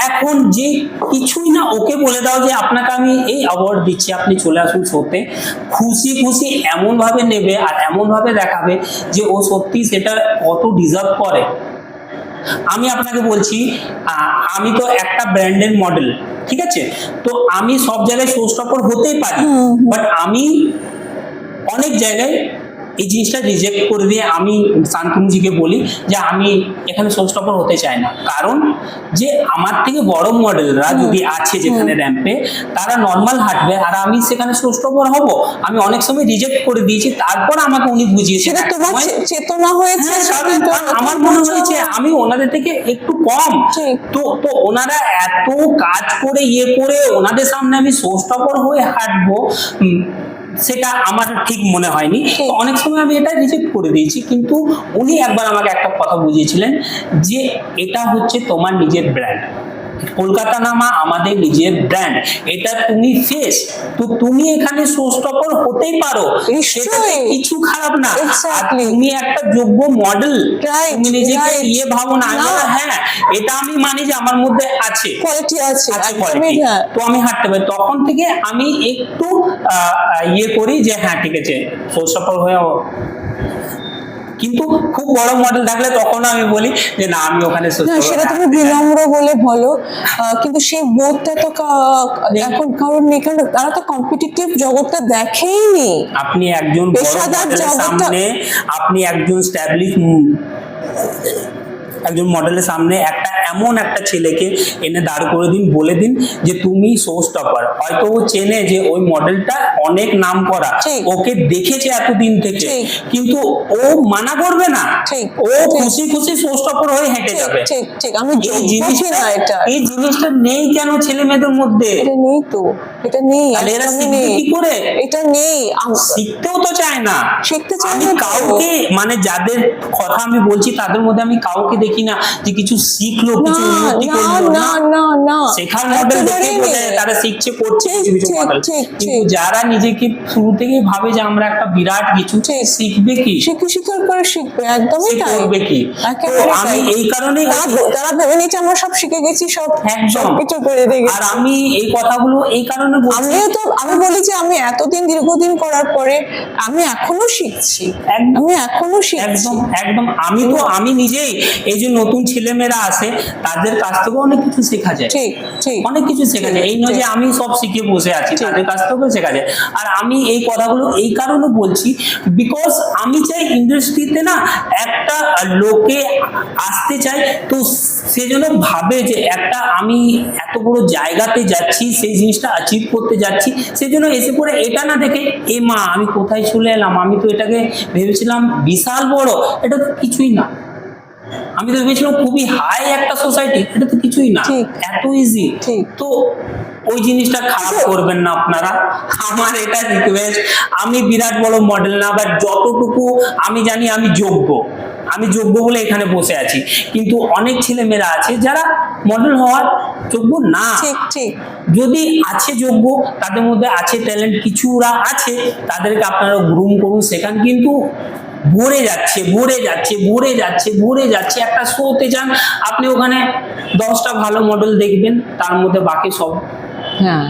এখন যে কিছুই না, ওকে বলে দাও যে আপনাকে আমি এই অ্যাওয়ার্ড দিচ্ছি, আপনি চলে আসুন শোতে, খুশি খুশি এমন ভাবে নেবে আর এমন ভাবে দেখাবে যে ও সত্যি সেটা কত ডিজার্ভ করে। আমি আপনাকে বলছি, আমি তো একটা ব্র্যান্ডের মডেল, ঠিক আছে, তো আমি সব জায়গায় শো স্টপার হতেই পারি, বাট আমি অনেক জায়গায় এই জিনিসটা রিজেক্ট করে দিয়ে আমি শান্তনুজিকে বলি যে আমি এখানে শো স্টপার হতে চাই না, কারণ যে আমার থেকে বড় মডেলরা যদি আছে যেখানে র্যাম্পে, তারা নর্মাল হাঁটবে আর আমি সেখানে শো স্টপার হব। আমি অনেক সময় রিজেক্ট করে দিয়েছি, তারপর আমাকে উনি বুঝিয়েছেন। সেটা তোমার চেতনা হয়েছে, হ্যাঁ, সেটা কারণ তো আমার মনে হয়েছে আমি ওনাদের থেকে একটু কম, ঠিক। তো ওনারা এত কাজ করে করে ওনাদের সামনে আমি শো স্টপার হয়ে হাঁটবো, সেটা আমার ঠিক মনে হয়নি। ঠিক। অনেক সময় আমি এটা রিজেক্ট করে দিয়েছি, কিন্তু উনি একবার আমাকে একটা কথা বুঝিয়েছিলেন যে এটা হচ্ছে তোমার নিজের ব্র্যান্ড, কলকাতা নামা আমাদের নিজের ব্র্যান্ড, এটা তুমি ফেস, তো তুমি এখানে শো স্টপার হতেই পারো, সেটাতে নিশ্চয়ই। কিছু খারাপ না। আর Exactly. তুমি একটা যোগ্য মডেল, Right, তুমি নিজেকে right. ভাবো না। আমি না। বললাম, হ্যাঁ এটা আমি মানি যে আমার মধ্যে আছে কোয়ালিটি আছে, আছে একদমই quality, হ্যাঁ। তো আমি হাঁটতে পারি। তখন থেকে আমি একটু করি যে হ্যাঁ ঠিক আছে শো স্টপার হয়েও, কিন্তু খুব বড় মডেল থাকলে তখন আমি বলি যে না আমি ওখানে শো না, স্টপার সেটা তুমি বিনম্র বলে বলো, কিন্তু সেই বোধটা তো এখন কারণ নেই, কারণ তারা তো কম্পিটিটিভ জগৎটা দেখেই নি। আপনি একজন বড় পেশাদার মডেলের জগৎটা- সামনে, আপনি একজন একজন মডেলের সামনে একটা এমন একটা ছেলেকে এনে দাঁড় করে দিন, বলে দিন যে তুমি শো স্টপার, হয়তো ও চেনে যে ওই মডেলটা অনেক নাম করা, ঠিক। ওকে দেখেছে এতদিন থেকে, ঠিক। কিন্তু ও মানা করবে না, ঠিক, ও ঠিক। খুশি খুশি শো স্টপার হয়ে হেঁটে ঠিক যাবে। ঠিক ঠিক, আমি এই যোগ্য জিনিসটা কিনা এটা, এই জিনিসটা নেই কেন ছেলে মেয়েদের মধ্যে? এটা নেই তো, এটা নেই, তাহলে এরা একদমই শিখবে নেই, কি করে? এটা নেই। শিখতেও তো চায় না, শিখতে চায় আমি না তো। কাউকে মানে যাদের কথা আমি বলছি তাদের মধ্যে আমি কাউকে দেখি না যে কিছু শিখলো, না কিছু উন্নতি না করলো, না না। না না, শেখার মডেল দেখে একেবারেই বোঝা যায় নেই। তারা শিখছে, করছে ঠিক, কিছু কিছু ঠিক, মডেল, ঠিক, কিন্তু ঠিক। যারা নিজেকে শুরু থেকেই ভাবে যে আমরা একটা বিরাট কিছু, ঠিক। শিখবে কি, শিকার করে শিখবে, একদমই সে তাই। করবে কি? তো একেবারে আমি তাই। এই কারণে তারা ভেবে নিচ্ছে আমরা সব শিখে গেছি, সব একদম। সবকিছু করে দিয়ে আর গেছি। আমি এই কথাগুলো এই কারণে বলছি, আমি বলি যে আমি এতদিন দীর্ঘদিন করার পরে আমি এখনো শিখছি, একদম। আমি এখনো শিখছি। একদম একদম, আমি নিজেই এই যে নতুন ছেলেমেয়েরা আসে তাদের কাছ থেকে অনেক কিছু শেখা যায়, ঠিক ঠিক অনেক কিছু শেখা যায়, এই নয় যে ঠিক। আমি সব শিখে বসে আছি, ঠিক। তাদের কাছ থেকেও শেখা যায়। আর আমি এই কথাগুলো এই কারণে বলছি, বিকজ আমি চাই ইন্ডাস্ট্রিতে না একটা লোকে আসতে চাই, তো সেজন্য ভাবে যে একটা আমি এত বড় জায়গাতে যাচ্ছি, সেই জিনিসটা অ্যাচিভ করতে যাচ্ছি, সেই জন্য এসে পড়ে এটা না দেখে এ মা আমি কোথায় চলে এলাম, আমি তো এটাকে ভেবেছিলাম বিশাল বড়, এটা তো কিছুই না, আমি তো ভেবেছিলাম খুবই হাই একটা সোসাইটি, এটা তো কিছুই না, ঠিক। এত ইজি। ঠিক। তো ওই জিনিসটা খারাপ করবেন না আপনারা, আমার এটা রিকোয়েস্ট। আমি বিরাট বড় মডেল না, বাট যতটুকু আমি জানি আমি যোগ্য বলে এখানে বসে আছি, কিন্তু অনেক ছেলে মেয়েরা আছে যারা মডেল হওয়ার যোগ্য না। ঠিক ঠিক যদি আছে যোগ্য, তাদের মধ্যে আছে ট্যালেন্ট, কিছুরা আছে, তাদেরকে আপনারা গ্রুম করুন, শেখান, কিন্তু ভরে যাচ্ছে একটা শোতে যান আপনি, ওখানে 10টা ভালো মডেল দেখবেন, তার মধ্যে বাকি সব হ্যাঁ,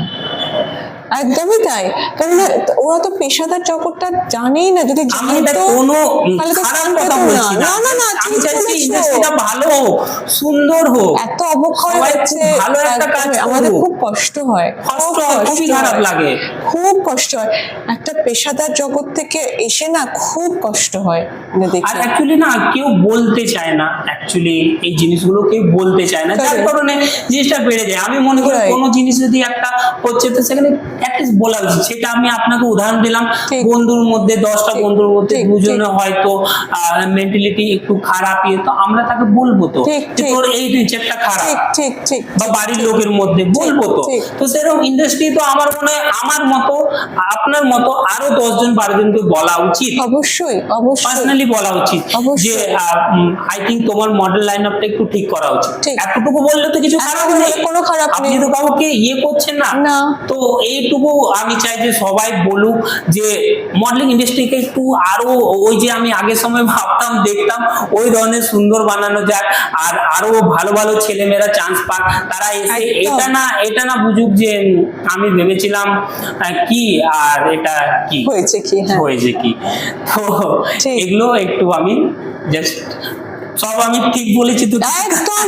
একদমই তাই। কারণ ওরা তো পেশাদার জগৎটা জানেই না, যদি আমি এটা জানতো কোনো তাহলে তো খারাপ জানতো কথা না। বলছি না, না না না, আমি ঠিক চাইছি বলেছো। ইন্ডাস্ট্রিটা ভালো হোক, সুন্দর হোক, এত অবক্ষয় সবাই হচ্ছে, খুব ভালো একটা কাজ একদমই। আমাদের করুক। খুব কষ্ট হয়, কষ্ট হয়, খুবই খারাপ লাগে। খুব কষ্ট হয়, একটা পেশাদার জগৎ থেকে এসে না খুব কষ্ট হয় আর দেখে। অ্যাকচুয়ালি না কেউ বলতে চায় না, অ্যাকচুয়ালি এই জিনিসগুলো কেউ বলতে চায় না, যার Correct. কারণে জিনিসটা বেড়ে যায়। আমি মনে করি Right. কোনো জিনিস যদি একটা হচ্ছে তো সেখানে অ্যাটলিস্ট বলা উচিত। সেটা আমি আপনাকে উদাহরণ দিলাম, ঠিক। বন্ধুর মধ্যে 10টা ঠিক, বন্ধুর মধ্যে ঠিক, দুজনে হয়তো মেন্টালিটি একটু খারাপ, তো আমরা তাকে বলবো তো ঠিক, যে ঠিক। তোর এই নেচারটা খারাপ, ঠিক ঠিক ঠিক বা বাড়ির লোকের মধ্যে বলবো তো। ঠিক। তো সেরকম ইন্ডাস্ট্রি তো আমার মনে হয়, আমার মতো আরো 10 জন 12 জনকে বলা উচিত, অবশ্যই অবশ্যই পার্সোনালি বলা উচিত অবশ্যই। যে আই থিঙ্ক তোমার মডেল লাইন আপটা একটু ঠিক করা উচিত। ঠিক। এতটুকু বললে তো কিছু খারাপ এতটুকু নেই, বললে কোনো খারাপ আপনি নেই। তো কাউকে ইয়ে করছেন না। না। তো এইটুকু আমি চাই যে সবাই বলুক যে মডেলিং ইন্ডাস্ট্রিকে একটু আরো ওই যে আমি আগের সময় ভাবতাম দেখতাম ওই ধরনের সুন্দর বানানো যাক, আর আরো ভালো ভালো ছেলেমেয়েরা চান্স পাক, তারা এসে একদম। এটা না বুঝুক যে আমি ভেবেছিলাম কি আর এটা কি হয়েছে কি, হ্যাঁ হয়েছে কি। তো ঠিক। এগুলো একটু আমি জাস্ট সব আমি ঠিক বলেছি তো? একদম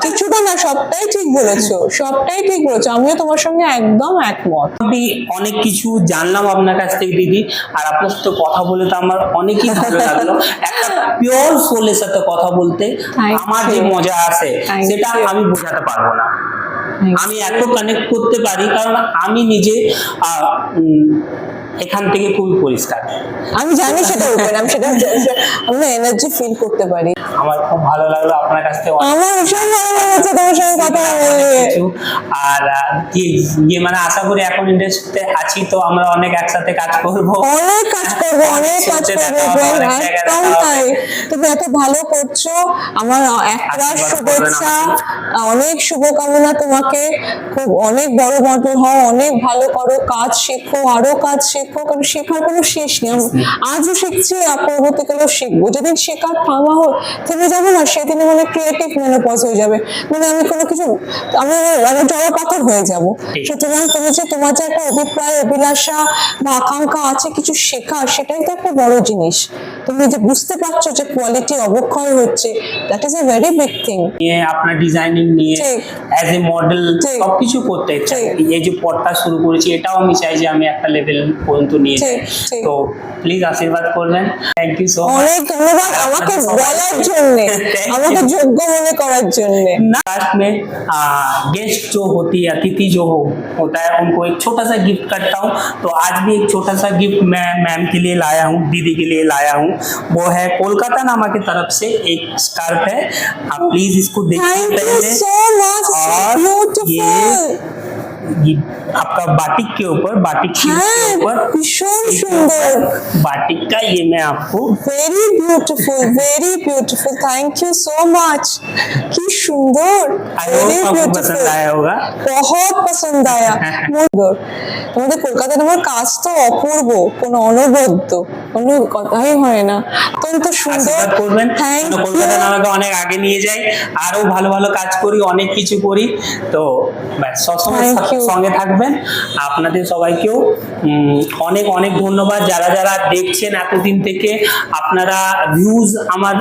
কিছুটা না, সবটাই ঠিক বলেছো, সবটাই ঠিক বলেছো, আমিও তোমার সঙ্গে একদম একমত। আমি অনেক কিছু জানলাম আপনার কাছ থেকে দিদি, আর আপনার সাথে কথা বলে তো আমার অনেকই ভালো লাগলো। একটা পিওর সোলের সাথে কথা বলতে Thank আমার যে you. মজা আসে Thank সেটা you. আমি বোঝাতে পারবো না। Thank আমি এত কানেক্ট করতে পারি কারণ আমি নিজে এখান থেকে খুবই পরিষ্কার। আমি জানি সেটা ওপেন, আমি সেটা আমরা এনার্জি ফিল করতে পারি। আমার খুব ভালো লাগলো আপনার কাছ থেকে আমার ভীষণ ভালো লেগেছে তোমার সঙ্গে কথা বলে। কিছু। আর ইয়ে মানে আশা করি এখন ইন্ডাস্ট্রিতে আছি তো আমরা অনেক একসাথে কাজ করবো, অনেক কাজ করবো, অনেক কাজ করবো, একদম তাই। তুমি এত ভালো করছো, আমার একটা আশীর্বাদ শুভেচ্ছা, করবেন অনেক শুভকামনা তোমাকে। খুব অনেক বড় মডেল হও, অনেক ভালো করো, কাজ শেখো, আরো কাজ শেখো, কারণ শেখার কোনো শেষ নেই। আজও শিখছি, আর পরবর্তীকালেও শিখবো। যেদিন শেখার থেমে যাবে না, সেদিনে মানে ক্রিয়েটিভ মেনোপজ হয়ে যাবে, মানে আমি কোনো কিছু আমি মানে জড়পাথর হয়ে যাবো। সুতরাং তুমি যে তোমার যে একটা অভিপ্রায়, অভিলাষা বা আকাঙ্ক্ষা আছে কিছু শেখার, সেটাই তো একটা বড় জিনিস। তুমি যে বুঝতে পারছো যে কোয়ালিটি অবক্ষয় হচ্ছে, that is a very big thing. নিয়ে আপনার ডিজাইনিং নিয়ে ঠিক। অ্যাজ এ মডেল ঠিক। সবকিছু করতে চাই। ঠিক। এই যে পথটা শুরু করেছি এটাও আমি চাই যে আমি একটা লেভেল পর্যন্ত নিয়ে যাই। ঠিক, ঠিক। তো প্লিজ আশীর্বাদ করবেন। Thank you so much. অনেক ধন্যবাদ আমাকে বলার জন্য, আমাকে যোগ্য মনে করার জন্য। लास्ट में गेस्ट जो होती है, अतिथि जो होता है, उनको एक छोटा सा गिफ्ट करता हूँ। तो आज भी एक छोटा सा गिफ्ट मैं मैम के लिए लाया हूँ, दीदी के लिए लाया हूँ। वो है कोलकाता नामा की तरफ से एक स्कार्फ है, आप प्लीज इसको देखिए थैंक यू पहले। सो मच, और ब्यूटीफुल। ये आपका बाटिक के ऊपर, बाटिक शीट के হ্যাঁ, ऊपर ভীষণ সুন্দর, बाटिक का ये मैं आपको very beautiful, very beautiful, thank you so much. কি সুন্দর, आई ভেরি होप आपको বিউটিফুল, पसंद आया होगा। बहुत पसंद आया। সুন্দর। তোমাদের কলকাতায় তোমার কাজ তো অপূর্ব, কোনো অনবদ্য, কোনো কথাই হয় না, অত্যন্ত সুন্দর। আশীর্বাদ করবেন থ্যাংক যেন কলকাতা নামাকে অনেক আগে নিয়ে যাই, আরো ভালো ভালো কাজ করি, অনেক কিছু করি। তো ব্যাস সবসময় Thank you. সঙ্গে থাকবেন। আপনাদের সবাইকেও অনেক অনেক ধন্যবাদ, যারা যারা দেখছেন এতদিন থেকে। আপনারা ভিউজ আমার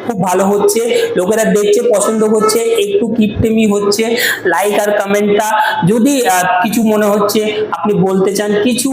খুব ভালো হচ্ছে, লোকেরা দেখছে, পছন্দ করছে, একটু কিপটেমি হচ্ছে। লাইক আর কমেন্টটা যদি কিছু মনে হচ্ছে আপনি বলতে চান, কিছু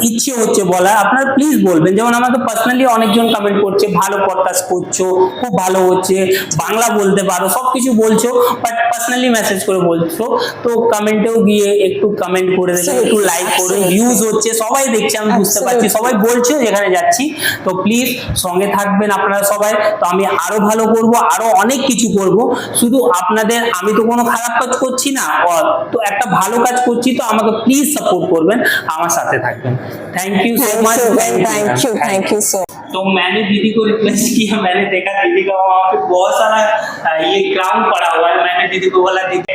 ইচ্ছে হচ্ছে বলার, আপনারা প্লিজ বলবেন। যেমন আমাকে পার্সোনালি অনেকজন কমেন্ট করছে, ভালো পডকাস্ট করছো, খুব ভালো হচ্ছে, বাংলা বলতে পারো, সবকিছু বলছো, বাট পার্সোনালি মেসেজ করে বলছো। তো কমেন্টেও গিয়ে একটু কমেন্ট করে দেবেন, একটু লাইক করুন। ভিউজ হচ্ছে, সবাই দেখছে, আমি বুঝতে পারছি, সবাই বলছে যেখানে যাচ্ছি। তো প্লিজ সঙ্গে থাকবেন আপনারা সবাই। তো আমি আরো ভালো করব, আরো অনেক কিছু করব। শুধু আপনাদের, আমি তো কোনো খারাপ কাজ করছি না, তো একটা ভালো কাজ করছি, তো আমাকে প্লিজ সাপোর্ट করবেন, আমার সাথে থাকবেন। Thank you so much. Thank you सो। तो मैंने दीदी को रिक्वेस्ट किया, मैंने देखा दीदी का वहाँ पे बहुत सारा ये क्राउन पड़ा हुआ है। मैंने दीदी को बोला दीदी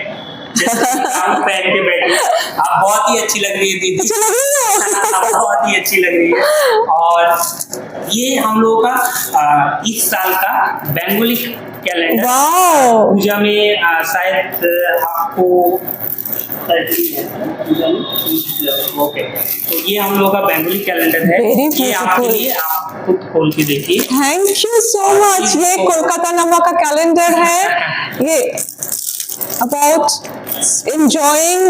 क्राउन पहन के बैठी, आप बहुत ही अच्छी लग रही है दीदी, अच्छा लग रही है? आप बहुत ही अच्छी लग रही है। और ये हम लोगों का इस साल का बेंगोली कैलेंडर वाओ, पूजा में शायद आपको ओके। तो ये हम लोग का बेंगोली कैलेंडर है, Very ये आपके beautiful. लिए, आप खुद खोल के देखिए। Thank you so much. ये कोलकाता नामा का कैलेंडर है, ये about enjoying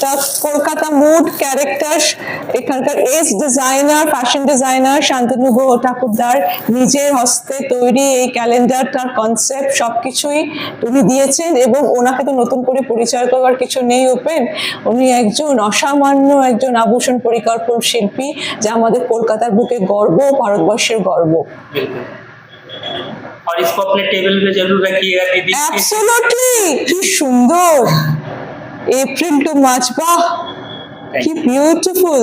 the Kolkata mood characters. এখানকার as designer, fashion designer Shantanu ঠাকুরদার নিজের হস্তে তৈরি এই ক্যালেন্ডারটার কনসেপ্ট সবকিছুই উনি দিয়েছেন, এবং ওনাকে তো নতুন করে পরিচয় করবার কিছু নেই ওপেন। উনি একজন অসামান্য একজন আভূষণ পরিকল্পন শিল্পী, যা আমাদের কলকাতার বুকে গর্ব, ভারতবর্ষের গর্ব। बिल्कुल। और इसको अपने टेबल पे जरूर रखिएगा दीदी। অ্যাবসলিউটলি, কি সুন্দর। এপ্রিল টু মার্চ, বাহ কি বিউটিফুল।